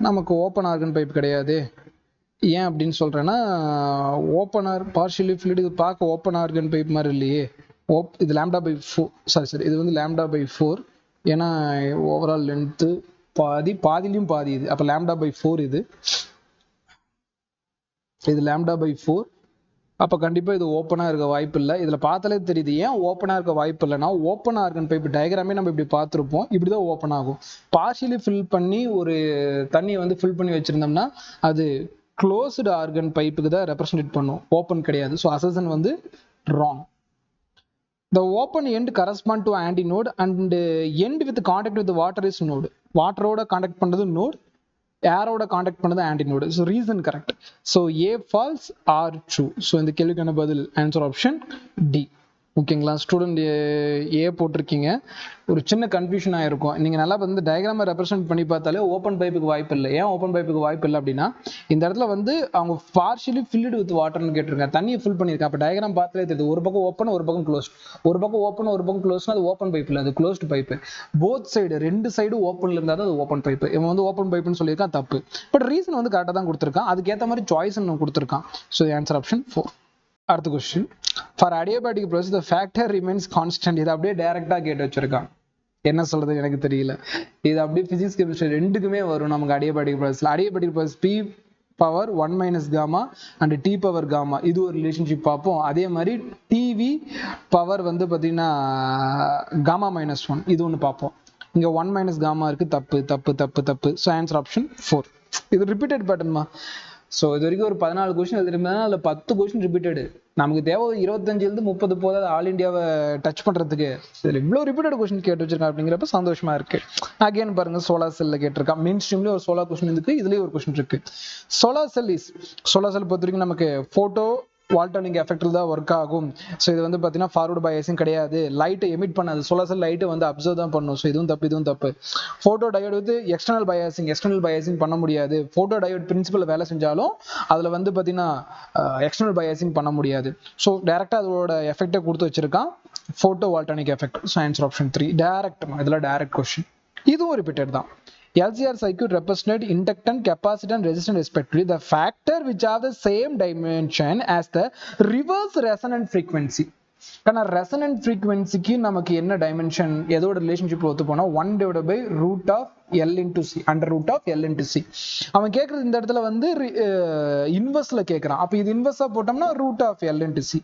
நமக்கு ஓப்பன் ஆர்கன் பைப் கிடையாது. ஏன் அப்படின்னு சொல்றேன்னா, ஓப்பனர் பார்ஷியலி ஃபில்டு இது பார்க்க ஓப்பன் ஆர்கன் பைப் மாதிரி இல்லையே. இது லாம்டா பை 4, சாரி இது வந்து லாம்டா பை 4, ஏன்னா ஓவரால் லென்த்து பாதிலையும் பாதி இது. அப்ப லாம்டா பை 4 இது லாம்டா பை 4. அப்ப கண்டிப்பா இது ஓப்பனா இருக்க வாய்ப்பு இல்லை. இதுல பார்த்தாலே தெரியுது ஏன் ஓப்பனா இருக்க வாய்ப்பு இல்லைன்னா, ஓப்பன் ஆர்கன் பைப் டயக்ராமே நம்ம இப்படி பார்த்துருப்போம், இப்படிதான் ஓப்பன் ஆகும். பார்ஷியலி ஃபில் பண்ணி ஒரு தண்ணியை வந்து ஃபில் பண்ணி வச்சிருந்தோம்னா அது க்ளோஸ்டு ஆர்கன் பைப்புக்கு தான் ரெப்ரசன்டேட் பண்ணும், ஓப்பன் கிடையாது. ஸோ அசர்ஷன் வந்து wrong. The open end correspond to antinode and end with contact with the water is node. Water ஓட கான்டாக்ட் பண்றது node, air ஓட கான்டாக்ட் பண்றது antinode. So reason correct. So A false, R true. So இந்த கேள்விக்கான பதில் answer option D. ஓகேங்களா student? ஏ போட்டிருக்கீங்க, ஒரு சின்ன கன்ஃபியூஷன் ஆயிருக்கும். நீங்க நல்லா வந்து டயக்ராமை ரெப்ரசென்ட் பண்ணி பார்த்தாலே ஓப்பன் பைப்புக்கு வாய்ப்பு இல்லை. ஏன் ஓப்பன் பைப்புக்கு வாய்ப்பு இல்லை அப்படின்னா, இந்த இடத்துல வந்து அவங்க பார்ஷியலி ஃபில்டு வித் வாட்டர்னு கேட்டிருக்காங்க, தண்ணியை ஃபில் பண்ணியிருக்காங்க. அப்போ டயக்ராம் பார்த்தாலே தெரியுது, ஒரு பக்கம் ஓப்பன் ஒரு பக்கம் க்ளோஸ்ட், ஒரு பக்கம் ஓப்பன் ஒரு பக்கம் க்ளோஸ்னா அது ஓப்பன் பைப் இல்லை, அது க்ளோஸ்டு பைப்பு. போத் சைடு ரெண்டு சைடு ஓப்பன்ல இருந்தால் அது ஓப்பன் பைப்பு. இவன் வந்து ஓப்பன் பைப்புன்னு சொல்லியிருக்கான், தப்பு. பட் ரீசன் வந்து கரெக்டாக தான் கொடுத்துருக்கான், அதுக்கேற்ற மாதிரி சாய்ஸ் கொடுத்துருக்கான். So answer option 4. அடுத்த question, for adiabatic process the factor remains constant. இது அப்படியே டைரக்டா கேட்டு வச்சிருக்கான், என்ன சொல்றது எனக்கு தெரியல. இது அப்படியே பிசிக்ஸ் கெமிஸ்ட்ரி ரெண்டுக்குமே வரும் நமக்கு. அடியாபேட்டிக் ப்ராசஸ்ல adiabatic process P power 1 minus gamma and T power gamma, இது ஒரு ரிலேஷன்ஷிப் பார்ப்போம். அதே மாதிரி டிவி பவர் வந்து பார்த்தீங்கன்னா காமா மைனஸ் 1, இது ஒன்று பார்ப்போம். இங்கே 1 மைனஸ் காமா இருக்கு, தப்பு தப்பு தப்பு தப்பு. So answer option 4. இது ரிப்பீட்டட் பேட்டர்மா. ஸோ இது வரைக்கும் ஒரு 14 கொஸ்டின் எழுதிருந்தா அதில் 10 கொஸ்டின் ரிப்பீட்டடு. நமக்கு தேவை 25 30 போதாது ஆல் இண்டியாவை டச் பண்ணுறதுக்கு. இதில் இவ்வளோ ரிப்பீட்டட் கொஸ்டின் கேட்டு வச்சிருக்காங்க அப்படிங்கிறப்ப சந்தோஷமா இருக்கு. அகைன் பாருங்க, சோலார் செல்ல கேட்டிருக்கான். மெயின் ஸ்ட்ரீம்லேயே ஒரு சோலார் கொஸ்டின் இருக்கு, இதுலேயே ஒரு கொஸ்டின் இருக்கு. சோலார் செல் பொறுத்த வரைக்கும் நமக்கு போட்டோ வால்டானிக் எஃபெக்டில் தான் ஒர்க் ஆகும். ஸோ இது வந்து பார்த்தீங்கன்னா ஃபார்வர்டு பயாஸிங் கிடையாது, லைட்டை எமிட் பண்ணாது. சோலார் செல் லைட்டை வந்து அப்சர்வ் தான் பண்ணும். ஸோ இதுவும் தப்பு, இதுவும் தப்பு. ஃபோட்டோ டயோடு வந்து எக்ஸ்டர்னல் பயாசிங் பண்ண முடியாது. ஃபோட்டோ டயோட் பிரின்சிபல் வேலை செஞ்சாலும் அதில் வந்து பார்த்தீங்கன்னா எக்ஸ்டர்னல் பயாசிங் பண்ண முடியாது. ஸோ டேரெக்டாக அதோட எஃபெக்டை கொடுத்து வச்சிருக்கான், photovoltaic effect. So answer option 3 direct. இதெல்லாம் டேரக்ட் கொஸ்டின், இதுவும் ரிப்பீட்டட் தான். LCR circuit represent inductance, capacitance, resistance respectively. The factor which have the same dimension as the reverse resonant frequency. கான resonant frequency-க்கு நமக்கு என்ன டைமென்ஷன், எதோட relationship ஒத்து போனா 1 divided by root of L into C, under root of L into C. அவன் கேட்கறது இந்த இடத்துல வந்து இன்வெர்ஸ்ல கேட்கறான். அப்ப இது இன்வெர்ஸா போட்டோம்னா root of L into C.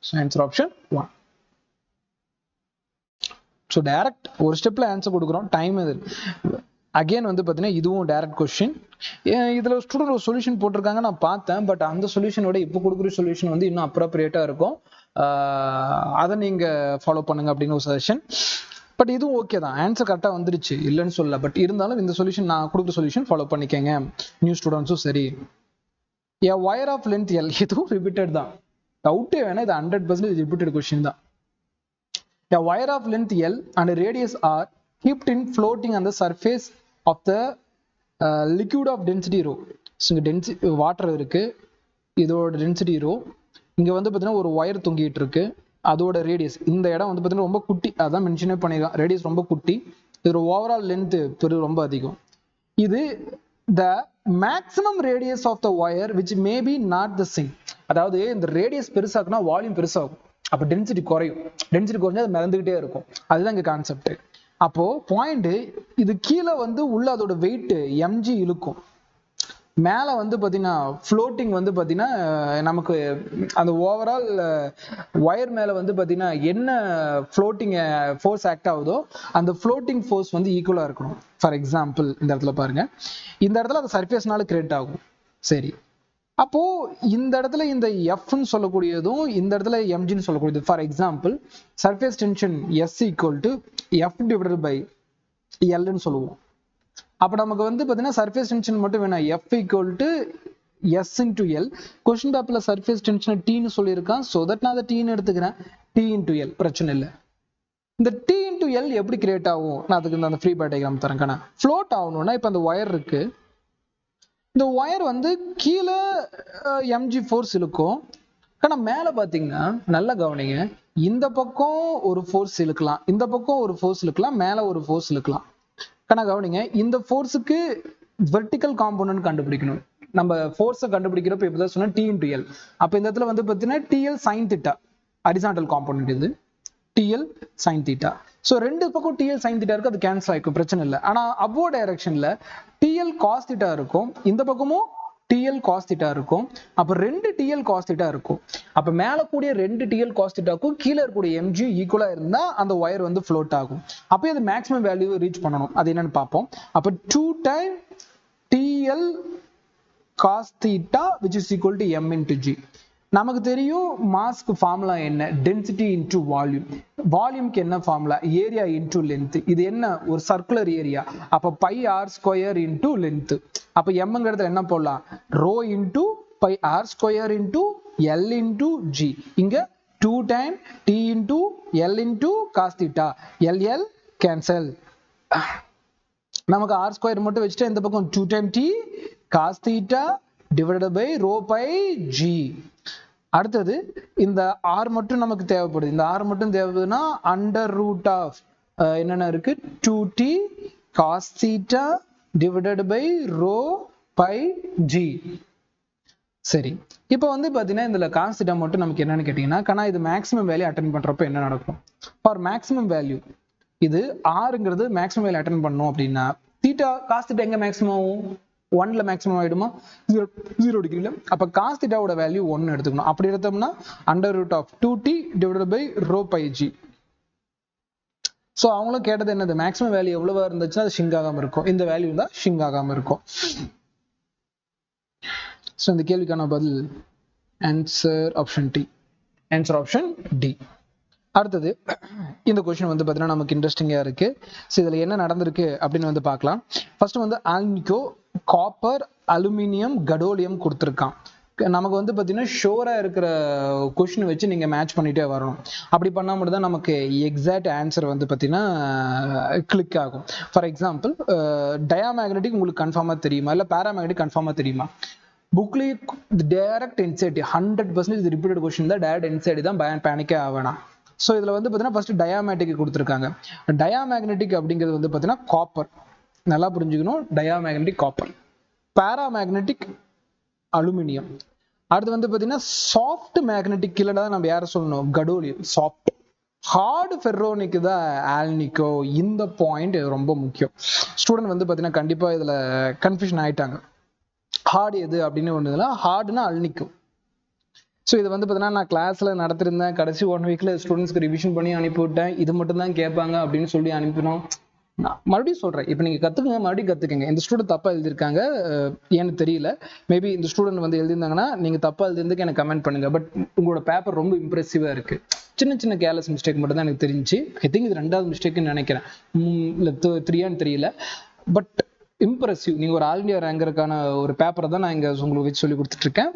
So answer option 1. So direct ஒரு ஸ்டெப்ல ஆன்சர் கொடுக்குறோம். டைம் இது அகெயின் வந்து பார்த்தீங்கன்னா இதுவும் டைரக்ட் கொஸ்டின். இதில் ஸ்டூடெண்ட் ஒரு சொல்யூஷன் போட்டிருக்காங்க, நான் பார்த்தேன். பட் அந்த சொல்யூஷனோட இப்போ கொடுக்குற சொல்யூஷன் வந்து இன்னும் அப்ரோப்ரியேட்டாக இருக்கும். அதை நீங்கள் ஃபாலோ பண்ணுங்க அப்படின்னு ஒரு சஜஷன். பட் இதுவும் ஓகே தான், ஆன்சர் கரெக்டாக வந்துருச்சு, இல்லைன்னு சொல்லல. பட் இருந்தாலும் இந்த சொல்யூஷன் நான் கொடுக்குற சொல்யூஷன் ஃபாலோ பண்ணிக்கங்க நியூ ஸ்டூடெண்ட்ஸும் சரி. ஏ ஒயர் ஆஃப் லென்த் எல், இதுவும் ரிப்பீட்டட் தான், டவுட்டே வேணா, இது 100% ரிப்பீட்டட் கொஸ்டின் தான். A wire of length L and radius R kept in floating on the surface of the liquid of density rho. So இங்க density water இருக்கு, இதோட density rho. இங்க வந்து பார்த்தீங்கன்னா ஒரு ஒயர் தொங்கிட்டு இருக்கு, அதோட ரேடியஸ், இந்த இடம் வந்து பார்த்தீங்கன்னா ரொம்ப குட்டி, அதான் மென்ஷனே பண்ணிருக்கான், ரேடியஸ் ரொம்ப குட்டி. இதோட ஓவரால் லென்த் ரொம்ப அதிகம். இது the maximum radius of the wire which may be not the same. அதாவது இந்த ரேடியஸ் பெருசாக்குனா வால்யூம் பெருசாகும், அப்போ டென்சிட்டி குறையும். டென்சிட்டி குறைஞ்சா அது மிதந்துகிட்டே இருக்கும், அதுதான் இங்கே கான்செப்ட். அப்போ பாயிண்ட், இது கீழே வந்து உள்ள அதோட வெயிட் mg இழுக்கும், மேலே வந்து பார்த்தீங்கன்னா ஃப்ளோட்டிங் வந்து பார்த்தீங்கன்னா நமக்கு அந்த ஓவரால் ஒயர் மேலே வந்து பார்த்தீங்கன்னா என்ன ஃப்ளோட்டிங் ஃபோர்ஸ் ஆக்ட் ஆகுதோ அந்த ஃப்ளோட்டிங் ஃபோர்ஸ் வந்து ஈக்குவலாக இருக்கணும். ஃபார் எக்ஸாம்பிள் இந்த இடத்துல பாருங்க, இந்த இடத்துல அந்த சர்ஃபேஸ்னால கிரியேட் ஆகும். சரி, அப்போ இந்த இடத்துல இந்த எஃப்னு சொல்லக்கூடியதும் இந்த இடத்துல எம்ஜின்னு சொல்லக்கூடியது. For example surface tension S equal to F divided by எல்னு சொல்லுவோம். அப்போ நமக்கு வந்து பார்த்தீங்கன்னா சர்ஃபேஸ் டென்ஷன் மட்டும் வேணாம், F equal to S into L. Question பேப்பர்ல சர்ஃபேஸ் டென்ஷன் டீன்னு சொல்லியிருக்கான், ஸோ தட் நான் அதை டீன்னு எடுத்துக்கிறேன். டி இன்டு எல் பிரச்சனை இல்லை. இந்த டி இன்டு எல் எப்படி கிரியேட் ஆகும், நான் அதுக்கு அந்த ஃப்ரீ டயக்ராம் தரேன். கண்ணா ஃப்ளோட் ஆகணும்னா இப்போ அந்த ஒயர் இருக்கு, இந்த ஒயர் வந்து கீழே எம்ஜி ஃபோர்ஸ் இழுக்கும். ஆனால் மேலே பார்த்தீங்கன்னா நல்லா கவனிங்க, இந்த பக்கம் ஒரு ஃபோர்ஸ் இழுக்கலாம், இந்த பக்கம் ஒரு ஃபோர்ஸ் இழுக்கலாம், மேலே ஒரு ஃபோர்ஸ் இழுக்கலாம். ஆனால் கவனிங்க, இந்த ஃபோர்ஸுக்கு வெர்டிக்கல் காம்போனன்ட் கண்டுபிடிக்கணும். நம்ம ஃபோர்ஸை கண்டுபிடிக்கிறப்ப இப்போ தான் சொன்னால் டி இன்டு எல். அப்போ இந்த இடத்துல வந்து பார்த்தீங்கன்னா dl sine theta horizontal component, இது டிஎல் சைன் தீட்டா. ஸோ ரெண்டு பக்கம் டிஎல் சைன் தீட்டா இருக்கு, அது கேன்சல் ஆகிக்கும், பிரச்சனை இல்லை. ஆனால் அபோ டைரக்ஷன்ல டிஎல் காஸ் தீட்டா இருக்கும், இந்த பக்கமும் டிஎல் காஸ் தீட்டா இருக்கும். அப்போ ரெண்டு டிஎல் காஸ் தீட்டா இருக்கும். அப்போ மேலே கூடிய ரெண்டு டிஎல் காஸ் தீட்டாக்கும் கீழே இருக்கக்கூடிய எம்ஜி ஈக்குவலா இருந்தா அந்த ஒயர் வந்து ஃப்ளோட் ஆகும். அப்போ அது மேக்ஸிமம் வேல்யூ ரீச் பண்ணணும், அது என்னன்னு பார்ப்போம். அப்போ 2 time dl cos theta which is equal to m into g. நமக்கு தெரியும் மாஸ்க்கு ஃபார்முலா என்ன, டென்சிட்டி இன்டு வால்யூம். வால்யூம்க்கு என்ன ஃபார்முலா, ஏரியா இன்டு லென்த். இது என்ன, ஒரு சர்க்குலர் ஏரியா, அப்போ pi r square into length. அப்போ எம்ங்கிறது என்ன போடலாம், rho into pi r square into l into g. இங்க 2 time T into l into cos theta, l l cancel. நமக்கு ஆர் ஸ்கொயர் மட்டும் வச்சுட்டு இந்த பக்கம் 2 time T cos theta divided by rho by g. அடுத்தது இந்த ஆர் மட்டும் நமக்கு தேவைப்படுது, இந்த ஆர் மட்டும் தேவைப்படுதுன்னா அண்டர் ரூட் ஆஃப் என்னென்ன இருக்கு, 2t cos theta divided by rho pi g. சரி, இப்போ வந்து பார்த்தீங்கன்னா இதுல காஸ் தீட்டா மட்டும் நமக்கு என்னன்னு கேட்டீங்கன்னா, கண்ணா இது மேக்ஸிமம் வேல்யூ அட்டன் பண்றப்ப என்ன நடக்கும், ஃபார் மேக்ஸிமம் வேல்யூ இது ஆறுங்கிறது மேக்ஸிமம் வேல்யூ அட்டன் பண்ணணும் அப்படின்னா தீட்டா காஸ் தீட்டா எங்க மேக்ஸிமம் ஆகும், 1ல மேக்ஸிமம் ஆயிடுமா 0 டிகிரில. அப்ப cos θ ஓட வேல்யூ 1 எடுத்துக்கணும். அப்படி எடுத்தோம்னா √2t divided by rho pi g. So அவங்களும் கேட்டது என்னது, மேக்ஸிமம் வேல்யூ எவ்வளவா இருந்துச்சுன்னா அது ஷிங்க் ஆகாம இருக்கும், இந்த வேல்யூ தான் ஷிங்க் ஆகாம இருக்கும். ஸோ இந்த கேள்விக்கான பதில் answer option D, answer option D. அடுத்தது இந்த கொஸ்டின் வந்து பார்த்தீங்கன்னா நமக்கு இன்ட்ரெஸ்டிங்காக இருக்கு. ஸோ இதில் என்ன நடந்திருக்கு அப்படின்னு வந்து பார்க்கலாம். ஃபர்ஸ்ட் வந்து ஆல்னிகோ, காப்பர், அலுமினியம், கடோலியம் கொடுத்துருக்கான். நமக்கு வந்து பார்த்தீங்கன்னா ஷோராக இருக்கிற கொஸ்டின் வச்சு நீங்கள் மேட்ச் பண்ணிட்டே வரணும். அப்படி பண்ணால் மட்டும் தான் நமக்கு எக்ஸாக்ட் ஆன்சர் வந்து பார்த்தீங்கன்னா கிளிக் ஆகும். ஃபார் எக்ஸாம்பிள் டயாமேக்னெட்டிக் உங்களுக்கு கன்ஃபார்மாக தெரியுமா, இல்லை பேராமேக்னெட்டிக் கன்ஃபார்மாக தெரியுமா? புக்லேயே டைரக்ட் என்சைடி 100% ரிப்பீட்டட் கொஸ்டின் தான், டைரக்ட் என்சைடி தான், பேனிக்கே ஆகணும். ஸோ இதில் வந்து பார்த்தீங்கன்னா ஃபர்ஸ்ட் டயாமேட்டிக் கொடுத்துருக்காங்க. டயாமேக்னெட்டிக் அப்படிங்கிறது வந்து பார்த்தீங்கன்னா காப்பர், நல்லா புரிஞ்சுக்கணும். Diamagnetic copper. Paramagnetic aluminium. அடுத்து வந்து பார்த்தீங்கன்னா சாஃப்ட் மேக்னெட்டிக் கீழே தான் நம்ம யாரை சொல்லணும், கடோலியம். சாஃப்ட். ஹார்டு ஃபெர்ரோனிக் தான் ஆல்னிகோ. இந்த பாயிண்ட் ரொம்ப முக்கியம். ஸ்டூடெண்ட் வந்து பார்த்தீங்கன்னா கண்டிப்பாக இதில் கன்ஃபியூஷன் ஆயிட்டாங்க. ஹார்டு எது அப்படின்னு ஒன்றுதுல, ஹார்டுனா அல்னிகோ. ஸோ இது வந்து பார்த்தீங்கன்னா நான் கிளாஸில் நடத்திருந்தேன். கடைசி 1 வீக்கில் ஸ்டூடெண்ட்ஸ்க்கு ரிவிஷன் பண்ணி அனுப்பிவிட்டேன். இது மட்டும் தான் கேட்பாங்க அப்படின்னு சொல்லி அனுப்பினோம். நான் மறுபடியும் சொல்கிறேன், இப்போ நீங்கள் கற்றுக்குங்க, மறுபடியும் கற்றுக்குங்க. இந்த ஸ்டூடெண்ட் தப்பாக எழுதியிருக்காங்க, ஏன்னு தெரியல. மேபி இந்த ஸ்டூடெண்ட் வந்து எழுதியிருந்தாங்கன்னா நீங்கள் தப்பாக எழுதிருந்துக்கு எனக்கு கமெண்ட் பண்ணுங்க. பட் உங்களோட பேப்பர் ரொம்ப இம்ப்ரெசிவாக இருக்குது. சின்ன சின்ன கேர்லெஸ் மிஸ்டேக் மட்டும் தான் எனக்கு தெரிஞ்சு. ஐ திங்க் இது 2வது மிஸ்டேக்குன்னு நினைக்கிறேன், இல்லை 3ஆன்னு தெரியல. But impressive. நீங்கள் ஒரு ஆல் இண்டியா ரேங்கருக்கான ஒரு பேப்பரை தான் நான் இங்கே உங்களுக்கு வச்சு சொல்லி கொடுத்துட்ருக்கேன்.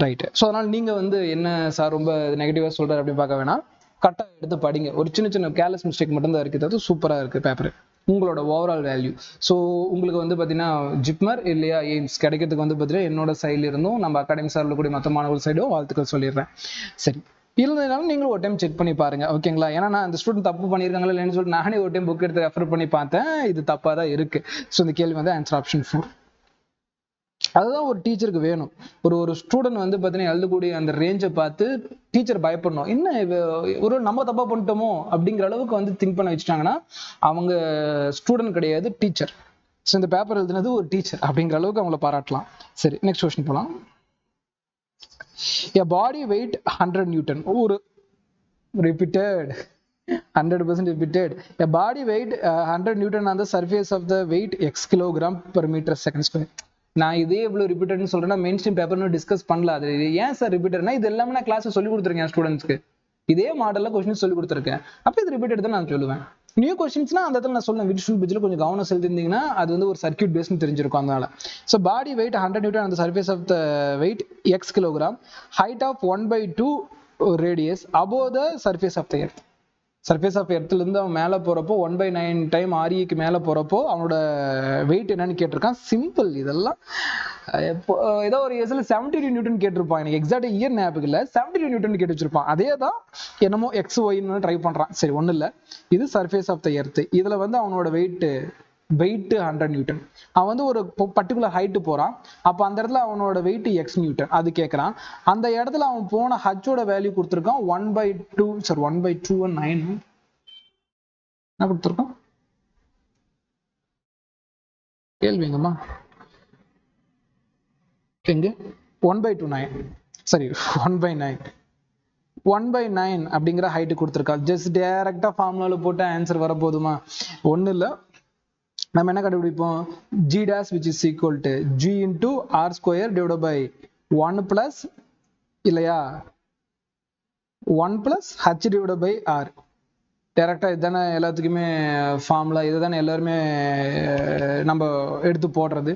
ரைட்டு. ஸோ அதனால் நீங்கள் வந்து என்ன சார் ரொம்ப நெகட்டிவாக சொல்கிறார் அப்படின்னு பார்க்க வேணாம், கரெக்டாக எடுத்து படிங்க. ஒரு சின்ன சின்ன கேர்லெஸ் மிஸ்டேக் மட்டும் தான் இருக்குது, அது சூப்பராக இருக்குது பேப்பர். உங்களோட ஓவரால் வேல்யூ. ஸோ உங்களுக்கு வந்து பார்த்தீங்கன்னா ஜிப்மர் இல்லையா எய்ம்ஸ் கிடைக்கிறதுக்கு வந்து பார்த்தீங்கன்னா என்னோட சைடில் இருந்தும் நம்ம அகாடமி சார்பில் கூடிய மற்ற மாணவர்கள் சைடும் வாழ்த்துக்கள் சொல்லிடுறேன். சரி, இருந்ததுனாலும் நீங்களும் ஒரு டைம் செக் பண்ணி பாருங்க, ஓகேங்களா? ஏன்னா நான் அந்த ஸ்டூடெண்ட் தப்பு பண்ணியிருக்காங்களா இல்லைன்னு சொல்லிட்டு நானே ஒரு டைம் புக் எடுத்து ரெஃபர் பண்ணி பார்த்தேன், இது தப்பாக தான் இருக்கு. ஸோ இந்த கேள்வி வந்து ஆன்சர் ஆப்ஷன் 4. அதுதான் ஒரு டீச்சருக்கு வேணும். ஒரு ஸ்டூடெண்ட் வந்து பார்த்தீங்கன்னா எழுதக்கூடிய அந்த ரேஞ்சை பார்த்து டீச்சர் பயப்படணும். என்ன ஒரு நம்ம தப்பா பண்ணிட்டோமோ அப்படிங்கிற அளவுக்கு வந்து திங்க் பண்ண வச்சுட்டாங்கன்னா அவங்க ஸ்டூடெண்ட் கிடையாது, டீச்சர். ஸோ இந்த பேப்பர் எழுதுனது ஒரு டீச்சர் அப்படிங்கிற அளவுக்கு அவங்கள பாராட்டலாம். சரி, நெக்ஸ்ட் கொஸ்டின் போகலாம். A body weight 100 Newton. ஒரு repeated 100% repeated. A body weight 100 Newton on the surface of the weight x kilogram per meter second square. நான் இதே இவ்வளவு ரிப்பீட்டட்னு சொல்றேன்னா மெயின் ஸ்ட்ரீம் பேப்பர்னு டிஸ்கஸ் பண்ணல. அது ஏன் சார் ரிப்பீட்டட்னா இது எல்லாமே நான் கிளாஸ் சொல்லி கொடுத்துருக்கேன் ஸ்டூடெண்ட்ஸ்க்கு. இதே மாடல்ல கொஸ்டின் சொல்லி கொடுத்துருக்கேன். அப்போ இது ரிப்பீட்டட் தான் நான் சொல்லுவேன். நியூ கொஸ்டின்ஸ்னா அந்த இடத்துல நான் சொல்லுவேன் விஷுவல் பிரிட்ஜில் கொஞ்சம் கவனம் செலுத்திருந்தீங்கன்னா அது வந்து ஒரு சர்க்யூட் பேஸ்னு தெரிஞ்சிருக்கும். அதனால so body weight 100 Newton on the surface of the weight x kilogram, height of 1/2 radius above the surface of the earth. Surface of எர்த்லேருந்து அவன் மேலே போகிறப்போ 1/9 டைம் REக்கு மேலே போகிறப்போ அவனோட வெயிட் என்னன்னு கேட்டிருக்கான். சிம்பிள். இதெல்லாம் ஏதோ ஒரு இயர்ஸில் 72 Newton கேட்டிருப்பான். எனக்கு எக்ஸாக்ட் இயர் ஞாபகம் இல்லை, 72 Newton கேட்டு வச்சிருப்பான். அதே தான் என்னமோ XYன்னு ட்ரை பண்ணுறான். சரி, ஒன்றும் இல்லை. இது சர்ஃபேஸ் ஆஃப் த எர்த். இதில் வந்து அவனோட வெயிட் 100 Newton. அவன் வந்து ஒரு பர்டிகுலர் ஹைட்டு போகிறான். அப்போ அந்த இடத்துல அவனோட வெயிட் x நியூட்டன் அது கேட்குறான். அந்த இடத்துல அவன் போன ஹச்சோட வேல்யூ கொடுத்துருக்கான் 1/2. சார் 1/2 9 என்ன கொடுத்துருக்கான் கேள்விங்கம்மா? எங்க 1/2 9, சரி 1/9 1/9 அப்படிங்கிற ஹைட்டு கொடுத்துருக்கான். ஜஸ்ட் டைரக்டா ஃபார்முலால போட்டு ஆன்சர் வர போதுமா? ஒன்றும் இல்லை. நம்ம என்ன கண்டுபிடிப்போம்? g dash which is equal to g into r square divided by 1 plus இல்லையா 1 plus h divided by r. டைரக்டா இதுதானே எல்லாத்துக்குமே ஃபார்முலா, இதுதானே எல்லாருமே நம்ம எடுத்து போடுறது.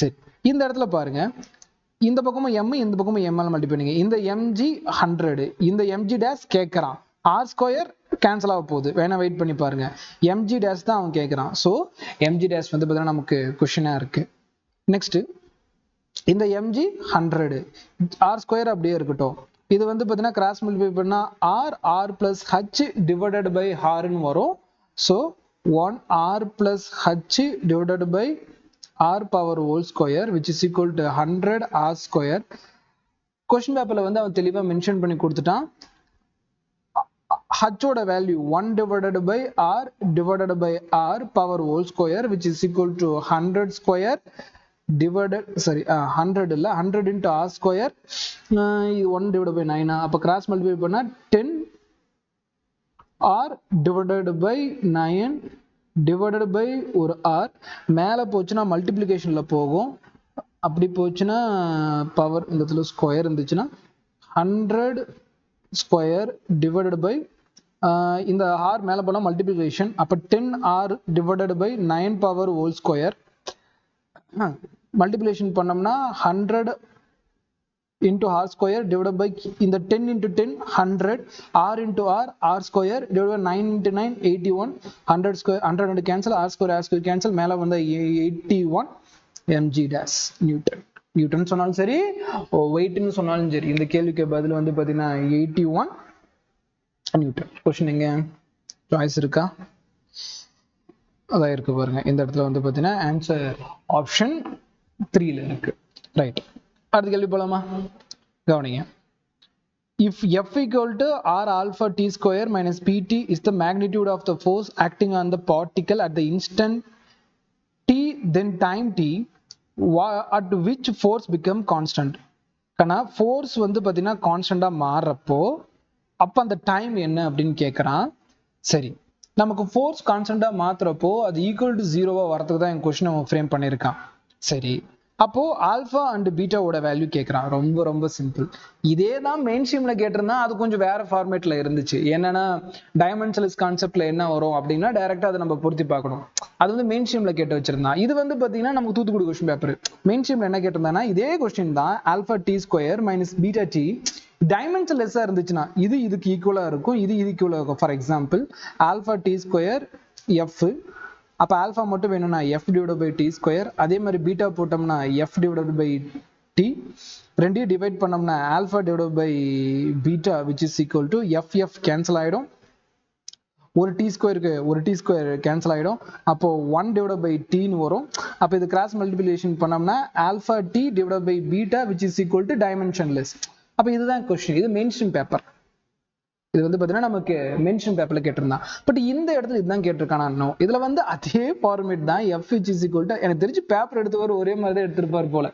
சரி, இந்த இடத்துல பாருங்க, இந்த பக்கமும் m இந்த பக்கமும் m மல்டி பண்ணுங்க. இந்த mg 100, இந்த mg dash கேட்கறான். r ஸ்கொயர் கேன்சல் ஆக போகுது, வேணா வெயிட் பண்ணி பாருங்க. mg dash தான் அவன் கேட்கறான். ஸோ mg dash வந்து பார்த்தீங்கன்னா நமக்கு கொஸ்டினா இருக்கு. நெக்ஸ்ட் இந்த mg 100, r ஸ்கொயர் அப்படியே இருக்கட்டும். இது வந்து பார்த்தீங்கன்னா கிராஸ் மல்டிப்ளை பண்ணா r plus h divided by rன்னு வரும். So 1r plus h divided by r power whole square which is equal to 100 r square. Question பேப்பர்ல வந்து அவன் தெளிவா மென்ஷன் பண்ணி கொடுத்துட்டான். h ஓட value 1 divided by r divided by r power whole square which is equal to 100 square divided, sorry, 100 இல்ல 100 into r square, 1 divided by 9, அப்ப cross multiply பண்ணா 10 r divided by 9 divided by ஒரு r, மேல போச்சுன்னா மல்டிப்ளிகேஷன்ல போகும், அப்படி போச்சுன்னா பவர் இந்த இடத்துல ஸ்கொயர் இருந்துச்சுன்னா 100 ஸ்கொயர் divided by இந்த r மேல போனா மல்டிப்ளிகேஷன், அப்ப 10r divided by 9 power whole square, multiplication பண்ணோம்னா 100 into r square divided by இந்த 10 into 10 100, r into r square divided by 9 into 9 81, 100 square 100 cancel, r square cancel, மேல வந்து 81 mg dash Newton சொன்னாலும் சரி வெயிட்னு சொன்னாலும் சரி, இந்த கேள்விக்கு பதில் வந்து பாத்தீங்கன்னா 81 நியூட்டன். क्वेश्चन எங்க சாய்ஸ் இருக்கா? அதான் இருக்கு பாருங்க, இந்த இடத்துல வந்து பாத்தீங்கன்னா ஆன்சர் ஆப்ஷன் 3ல இருக்கு. ரைட், அடுத்த கேள்வி போலாமா? கவனிங்க. If F equal to R alpha t square minus pt is the magnitude of the force acting on the particle at the instant t, then time t, at which force become constant? ஆனா force வந்து பாத்தீங்கன்னா கான்ஸ்டன்டா மாறப்போ அப்ப அந்த time என்ன அப்படின்னு கேட்கறான். சரி, நமக்கு ஃபோர்ஸ் கான்ஸ்டன்டா மாத்துறப்போ அது ஈக்குவல் டு 0வா வரதுக்கு தான் என் கொஸ்டின் அவன் ஃப்ரேம் பண்ணியிருக்கான். சரி, அப்போ ஆல்ஃபா அண்ட் பீட்டாவோட வேல்யூ கேட்கறான். ரொம்ப ரொம்ப சிம்பிள். இதே தான் மெயின் ஸ்ட்ரீம்ல கேட்டிருந்தா அது கொஞ்சம் வேற ஃபார்மேட்ல இருந்துச்சு. என்னன்னா டைமென்ஷனலிஸ்ட் கான்செப்ட்ல என்ன வரும் அப்படின்னா டைரக்டா அதை நம்ம பொருத்தி பார்க்கணும். அது வந்து மெயின் ஸ்ட்ரீம்ல கேட்டு வச்சிருந்தான். இது வந்து பாத்தீங்கன்னா நமக்கு தூத்துக்குடி கொஸ்டின் பேப்பர். மெயின் ஸ்ட்ரீம்ல என்ன கேட்டிருந்தானா இதே கொஸ்டின் தான், alpha T square minus beta T dimension லெஸ்ஸா இருந்துச்சுன்னா இது இதுக்கு ஈக்குவலா இருக்கும், இது ஈக்குவலா இருக்கும். For example alpha T square F, அப்ப ஆல்ஃபா மட்டும் வேணும்னா F divide by T square, அதே மாதிரி பீட்டா போட்டோம்னா எஃப் டிவைட் பை டி, ரெண்டையும் டிவைட் பண்ணோம்னா alpha divide by beta which is equal to F F cancel ஆயிடும், ஒரு டி ஸ்கொயருக்கு ஒரு டி ஸ்கொயர் கேன்சல் ஆயிடும், அப்போ 1 டிவைட் பை டின்னு வரும். அப்போ இது கிராஸ் மல்டிப்ளிகேஷன் பண்ணோம்னா alpha T divide by beta which is equal to dimensionless. அப்ப இதுதான் கொஸ்டின். இது மெயின் ஸ்ட்ரீம் பேப்பர். இது வந்து பாத்தீங்கன்னா நமக்கு மெயின் ஸ்ட்ரீம் பேப்பர்ல கேட்டிருந்தான். பட் இந்த இடத்துல இதுதான் கேட்டிருக்கானா? இதுல வந்து அதே ஃபார்மேட் தான், F which is equal to, எனக்கு தெரிஞ்சு பேப்பர் எடுத்துவார் ஒரே மாதிரி தான் எடுத்திருப்பார் போல.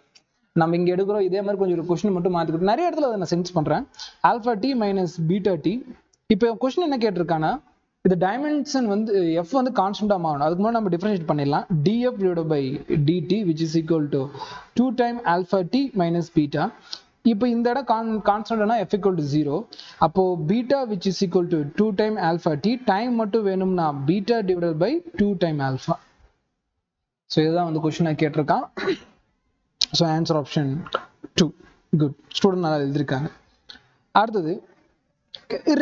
நம்ம இங்க எடுக்கிறோம் இதே மாதிரி கொஞ்சம் ஒரு கொஸ்டின் மட்டும் மாத்திக்கிட்டு நிறைய இடத்துல அதை நான் சென்ஸ் பண்றேன். Alpha T minus beta T. இப்போ கொஸ்டின் என்ன கேட்டிருக்கானா, இது டைமென்ஷன் வந்து எஃப் வந்து கான்ஸ்டன்டா மாறணும். அதுக்கு முன்னாடி நம்ம டிஃபரன்ஷியேட் பண்ணிடலாம். DF divided by dT which is equal to 2 time alpha T minus beta. இப்போ இந்த இடம் கான்ஸ்டன்ட்னா f equal to 0, அப்போ beta which is equal to 2 time alpha T, time மட்டும் வேணும்னா beta divided by 2 time alpha. So இதுதான் வந்து question கேட்டிருக்கான். So answer option 2. Good, student நல்லா எழுதியிருக்காங்க. அடுத்தது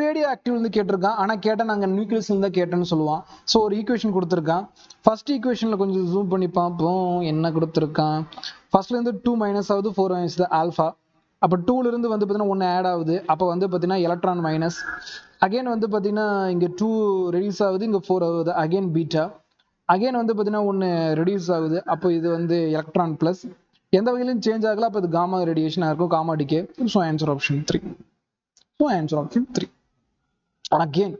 ரேடியோ ஆக்டிவ் வந்து கேட்டிருக்கான். ஆனால் கேட்டால் நாங்கள் நியூக்ளியஸ் தான் கேட்டேன்னு சொல்லுவான். ஸோ ஒரு ஈக்குவேஷன் கொடுத்துருக்கான். ஃபர்ஸ்ட் ஈக்குவேஷனில் கொஞ்சம் ஜூம் பண்ணி பார்ப்போம் என்ன கொடுத்துருக்கான். ஃபர்ஸ்ட்லேருந்து 2 மைனஸ் ஆகுது, 4 மைனஸ் ஆல்ஃபா. அப்போ 2ல இருந்து வந்து பார்த்தீங்கன்னா 1 ஆட் ஆகுது, அப்போ வந்து பார்த்தீங்கன்னா எலக்ட்ரான் மைனஸ். அகைன் வந்து பார்த்தீங்கன்னா இங்கே 2 ரெடியூஸ் ஆகுது, இங்கே 4 ஆகுது, அகைன் பீட்டா. அகைன் வந்து பார்த்தீங்கன்னா 1 ரெடியூஸ் ஆகுது, அப்போ இது வந்து எலக்ட்ரான் பிளஸ். எந்த வகையிலும் சேஞ்ச் ஆகல, அப்போ இது காமா ரேடியேஷனாக இருக்கும், gamma decay. So answer option 3. So answer option 3. Again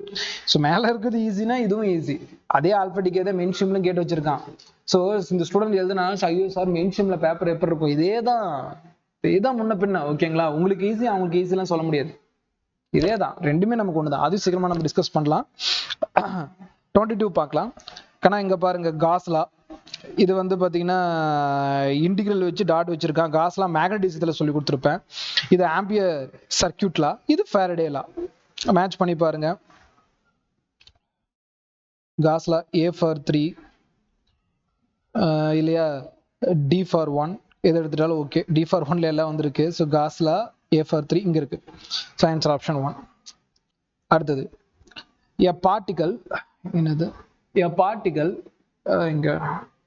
so மேலே இருக்கிறது ஈஸினா இதுவும் ஈஸி. அதே ஆல்ஃபா டிகே தான் மெயின் ஸ்ட்ரீம்லும் கேட்டு வச்சிருக்கான். ஸோ இந்த ஸ்டூடெண்ட் எழுதுனா ஐயோ சார் மெயின் ஸ்ட்ரீம்ல பேப்பர் எப்படி இருக்கும், இதேதான் முன்ன பின்ன. ஓகேங்களா, உங்களுக்கு ஈஸி அவங்களுக்கு ஈஸிலாம் சொல்ல முடியாது. இதேதான், ரெண்டுமே நமக்கு ஒண்ணுதான். அது சீக்கிரமா நம்ம டிஸ்கஸ் பண்ணலாம். 22 பார்க்கலாம். கண்ணா இங்க பாருங்க, காஸ்லா. இது வந்து பாத்தீங்கன்னா இன்டிகிரல் வச்சு டாட் வச்சிருக்கான். காஸ்லா மேக்னடிசத்துல சொல்லி கொடுத்துருப்பேன். இது ஆம்பியர் சர்க்கியூட்லா, இது ஃபாரடேலா. மேட்ச் பண்ணி பாருங்க. காஸ்லா A for 3 இல்லையா, D for 1 எது எடுத்துட்டாலும் ஓகே. D for 1ல எல்லாம் வந்திருக்கு. ஸோ காஸ்லா A for 3 இங்க இருக்கு. So answer option 1. அடுத்தது a particle, என்னது a particle இங்க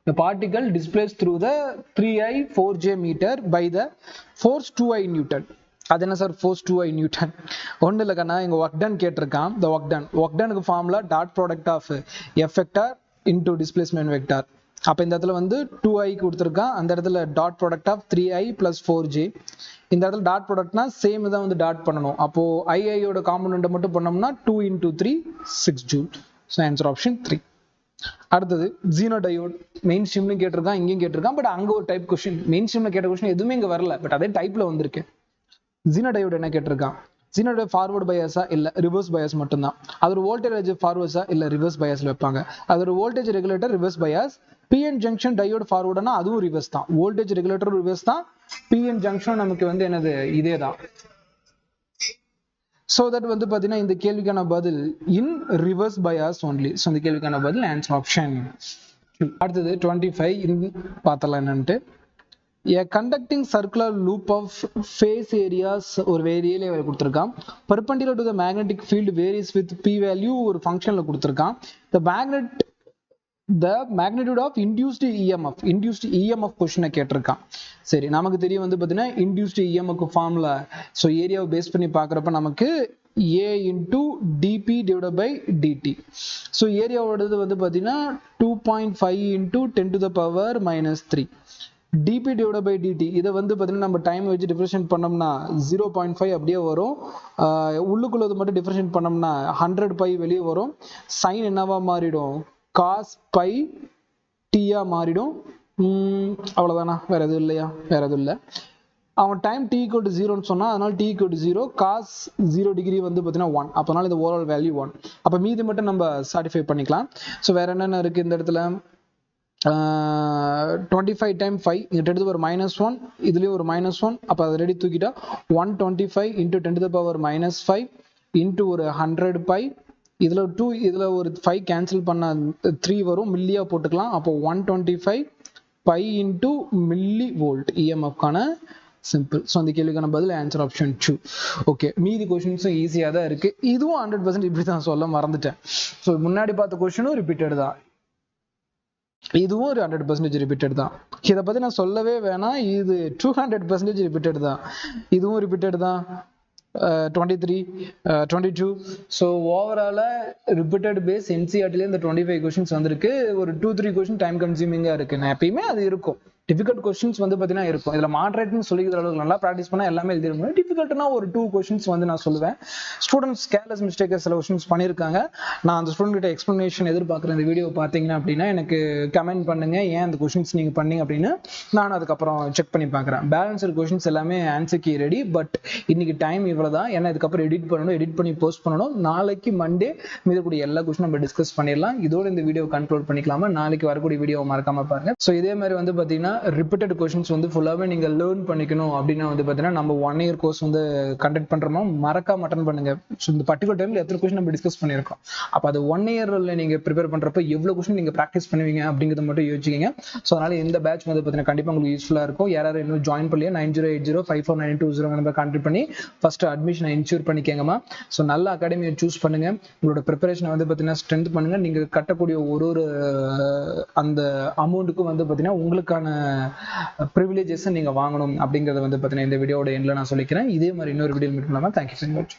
the particle displaced through the 3i 4j meter by the force 2i Newton. அது என்ன சார் ஃபோர்ஸ் 2i நியூட்டன்? ஒன்றும் இல்லை கண்ணா, இங்கே ஒர்க் டன் கேட்டிருக்கான். இந்த work formula dot product of F vector into displacement vector. அப்போ இந்த இடத்துல வந்து 2i கொடுத்துருக்கான், அந்த இடத்துல dot product of 3i + 4j. இந்த இடத்துல டாட் ப்ராடக்ட்னா சேம் தான் வந்து டாட் பண்ணணும். அப்போ ஐயோட காம்பனண்ட்டை மட்டும் பண்ணோம்னா 2 × 3 6 ஜூல். So answer option 3. அடுத்தது ஜீனோ டயோட் மெயின் ஸ்ட்ரீம்லையும் கேட்டிருக்கான், இங்கேயும் கேட்டிருக்கான். பட் அங்க ஒரு டைப் கொஸ்டின், மெயின் ஸ்ட்ரீம்ல கேட்ட கொஸ்டின் எதுவுமே இங்க வரல, பட் அதே டைப்ல வந்திருக்கு. ஜீனோ டயோட் என்ன கேட்டிருக்கான், ஜீனோ டயோட் ஃபார்வர்ட் பயாஸா இல்ல ரிவர்ஸ் பயாஸ் மட்டும்தான். அது ஒரு வோல்டேஜ் ஃபார்வர்ட்ஸா இல்ல ரிவர்ஸ் பயாஸ்ல வைப்பாங்க. அது ஒரு voltage regulator reverse bias. PN junction diode ஃபார்வர்டுனா அதுவும் ரிவர்ஸ் தான். வோல்டேஜ் ரெகுலேட்டர் ரிவர்ஸ் தான், பிஎன் ஜங்ஷன் நமக்கு வந்து என்னது இதே தான். ஸோ தட் வந்து பார்த்தீங்கன்னா இந்த கேள்விக்கான பதில் in reverse bias only. So இந்த கேள்விக்கான பதில் ஆன்சர் ஆப்ஷன். அடுத்தது 25 பார்த்தலாம் என்னன்ட்டு. A conducting circular loop of phase areas ஒரு ஏரியால கொடுத்திருக்கான். Perpendicular to the magnetic field varies with p value ஒரு ஃபங்க்ஷன்ல கொடுத்திருக்கான். The magnitude of induced EMF கொஸ்டினை கேட்டிருக்கான். சரி, நமக்கு தெரியும் வந்து பார்த்தீங்கன்னா இன்டியூஸ்டு EMF ஃபார்முலா. ஸோ ஏரியாவை பேஸ் பண்ணி பார்க்குறப்ப நமக்கு A into dP divided by dt. So ஏரியாவோடது வந்து பார்த்தீங்கன்னா 2.5 into 10 to the power minus 3. dP divided by dt இதை வந்து பார்த்தீங்கன்னா நம்ம டைம் வச்சு டிஃபரன்ஷியேட் பண்ணோம்னா 0.5 அப்படியே வரும். உள்ளுக்குள்ளது மட்டும் டிஃபரன்ஷியேட் பண்ணோம்னா 100 பை வெளியே வரும். சைன் என்னவா மாறிடும், காஸ் பை டீயா மாறிடும். அவ்வளோதானா, வேற எதுவும் இல்லையா? வேற எதுவும் இல்லை. அவன் டைம் t equal to 0 சொன்னா, அதனால t equal to 0, cos 0 degree வந்து பார்த்தீங்கன்னா 1. அப்போனால இந்த ஓவரால் வேல்யூ 1. அப்போ மீதி மட்டும் நம்ம சாட்டிஃபை பண்ணிக்கலாம். ஸோ வேற என்னென்ன இருக்கு இந்த இடத்துல, 25 டைம் 5 இங்க 10 to the power -1, இதுலயும் ஒரு -1. அப்போ அதை ready தூக்கிட்டா 125 into 10 to the power -5 into ஒரு 100 பை, இதுல 2, இதுல ஒரு 5 கேன்சல் பண்ண 3 வரும், மில்லியா போட்டுக்கலாம். அப்போ 125 பை இன்டூ மில்லி வோல்ட் இஎம்எஃப்கான சிம்பிள். ஸோ அந்த கேள்விக்கான பதில் ஆன்சர் ஆப்ஷன் 2. ஓகே, மீதி கொஸ்டின்ஸும் ஈஸியாக தான் இருக்கு. இதுவும் 100% இப்படி தான் சொல்ல மறந்துட்டேன். ஸோ முன்னாடி பார்த்த கொஸ்டினும் ரிப்பீட்டட் தான், இதுவும் ஒரு 100% ரிப்பீட்டட் தான். இதை பத்தி நான் சொல்லவே வேணாம், இது 200% ரிப்பீட்டட் தான், இதுவும் ரிப்பீட்டட் தான். 23, 22. ஸோ ஓவராலாக ரிப்பீட்டட் பேஸ் என்சிஆர்டில இந்த 25 கொஸ்டின்ஸ் வந்திருக்கு. ஒரு 2-3 கொஸ்டின் டைம் கன்சியூமிங்காக இருக்கு. நான் எப்பயுமே அது இருக்கும், டிஃபிகல்ட் கொஸ்டின்ஸ் வந்து பார்த்தீங்கன்னா இருக்கும். இதில் மாட்ரேட்னு சொல்லிக்கிற அளவுக்கு நல்லா ப்ராக்டிஸ் பண்ணால் எல்லாமே எழுதிட முடியும். டிஃபிகல்ட்னா ஒரு 2 கொஸ்டின்ஸ் வந்து நான் சொல்லுவேன். ஸ்டூடெண்ட்ஸ் கேர்லெஸ் மிஸ்டேக்கர் சில கொஸ்டின்ஸ் பண்ணியிருக்காங்க. நான் அந்த ஸ்டூடெண்ட் கிட்ட எக்ஸ்பிளனேஷன் எதிர்பார்க்குறேன். இந்த வீடியோ பார்த்தீங்கன்னா அப்படின்னா எனக்கு கமெண்ட் பண்ணுங்க, ஏன் அந்த கொஸ்டின்ஸ் நீங்கள் பண்ணீங்க அப்படின்னு. நான் அதுக்கப்புறம் செக் பண்ணி பார்க்குறேன். பேலன்ஸ்டு கொஸ்டின்ஸ் எல்லாமே ஆன்சர் கீ ரெடி. பட் இன்னைக்கு டைம் இவ்வளோ தான். ஏன்னா இதுக்கப்புறம் எடிட் பண்ணணும், எடிட் பண்ணி போஸ்ட் பண்ணணும். நாளைக்கு மண்டே மீதக்கூடிய எல்லா கொஸ்டின் நம்ம டிஸ்கஸ் பண்ணிடலாம். இதோட இந்த வீடியோ கண்ட்ரோல் பண்ணிக்கலாமா? நாளைக்கு வரக்கூடிய வீடியோ மறக்காம பாருங்க. ஸோ இதே மாதிரி வந்து பார்த்தீங்கன்னா ரிப்பீட்டட் கொஸ்டின்ஸ் வந்து ஃபுல்லாகவே நீங்கள் லேர்ன் பண்ணிக்கணும் அப்படின்னா வந்து பார்த்தீங்கன்னா நம்ம 1 year கோர்ஸ் வந்து கண்டக்ட் பண்ணுறோமோ மறக்காம அட்டன் பண்ணுங்க. ஸோ இந்த பர்டிகுலர் டைமில் எத்தனை கொஸ்டின் நம்ம டிஸ்கஸ் பண்ணியிருக்கோம். அப்போ அது 1 yearல நீங்கள் ப்ரிப்பேர் பண்ணுறப்ப எவ்வளோ கொஸ்டின் நீங்கள் ப்ராக்டிஸ் பண்ணுவீங்க அப்படிங்கிறத மட்டும் யோசிச்சிங்க. ஸோ அதனால இந்த பேட்ச் வந்து பார்த்தீங்கன்னா கண்டிப்பாக உங்களுக்கு யூஸ்ஃபுல்லாக இருக்கும். யாராவது இன்னும் ஜாயின் பண்ணலையா 9080549220 நம்பர் கான்டாக்ட் பண்ணி ஃபர்ஸ்ட் அட்மிஷனை இன்ஷூர் பண்ணிக்கங்கம்மா. ஸோ நல்ல அகாடமியை சூஸ் பண்ணுங்க. உங்களோட ப்ரிப்பரேஷனை வந்து பார்த்தீங்கன்னா ஸ்ட்ரென்த் பண்ணுங்க. நீங்கள் கட்டக்கூடிய ஒரு அந்த அமௌண்ட்டுக்கும் வந்து பார்த்தீங்கன்னா உங்களுக்கான ப்ரிவிலேஜஸ் நீங்க வாங்கணும் அப்படிங்கறத வந்து பார்த்தீங்கன்னா இந்த வீடியோட எண்ட்ல நான் சொல்லிக்கிறேன். இதே மாதிரி இன்னொரு வீடியோ மீட் பண்ணலாம். Thank you so much.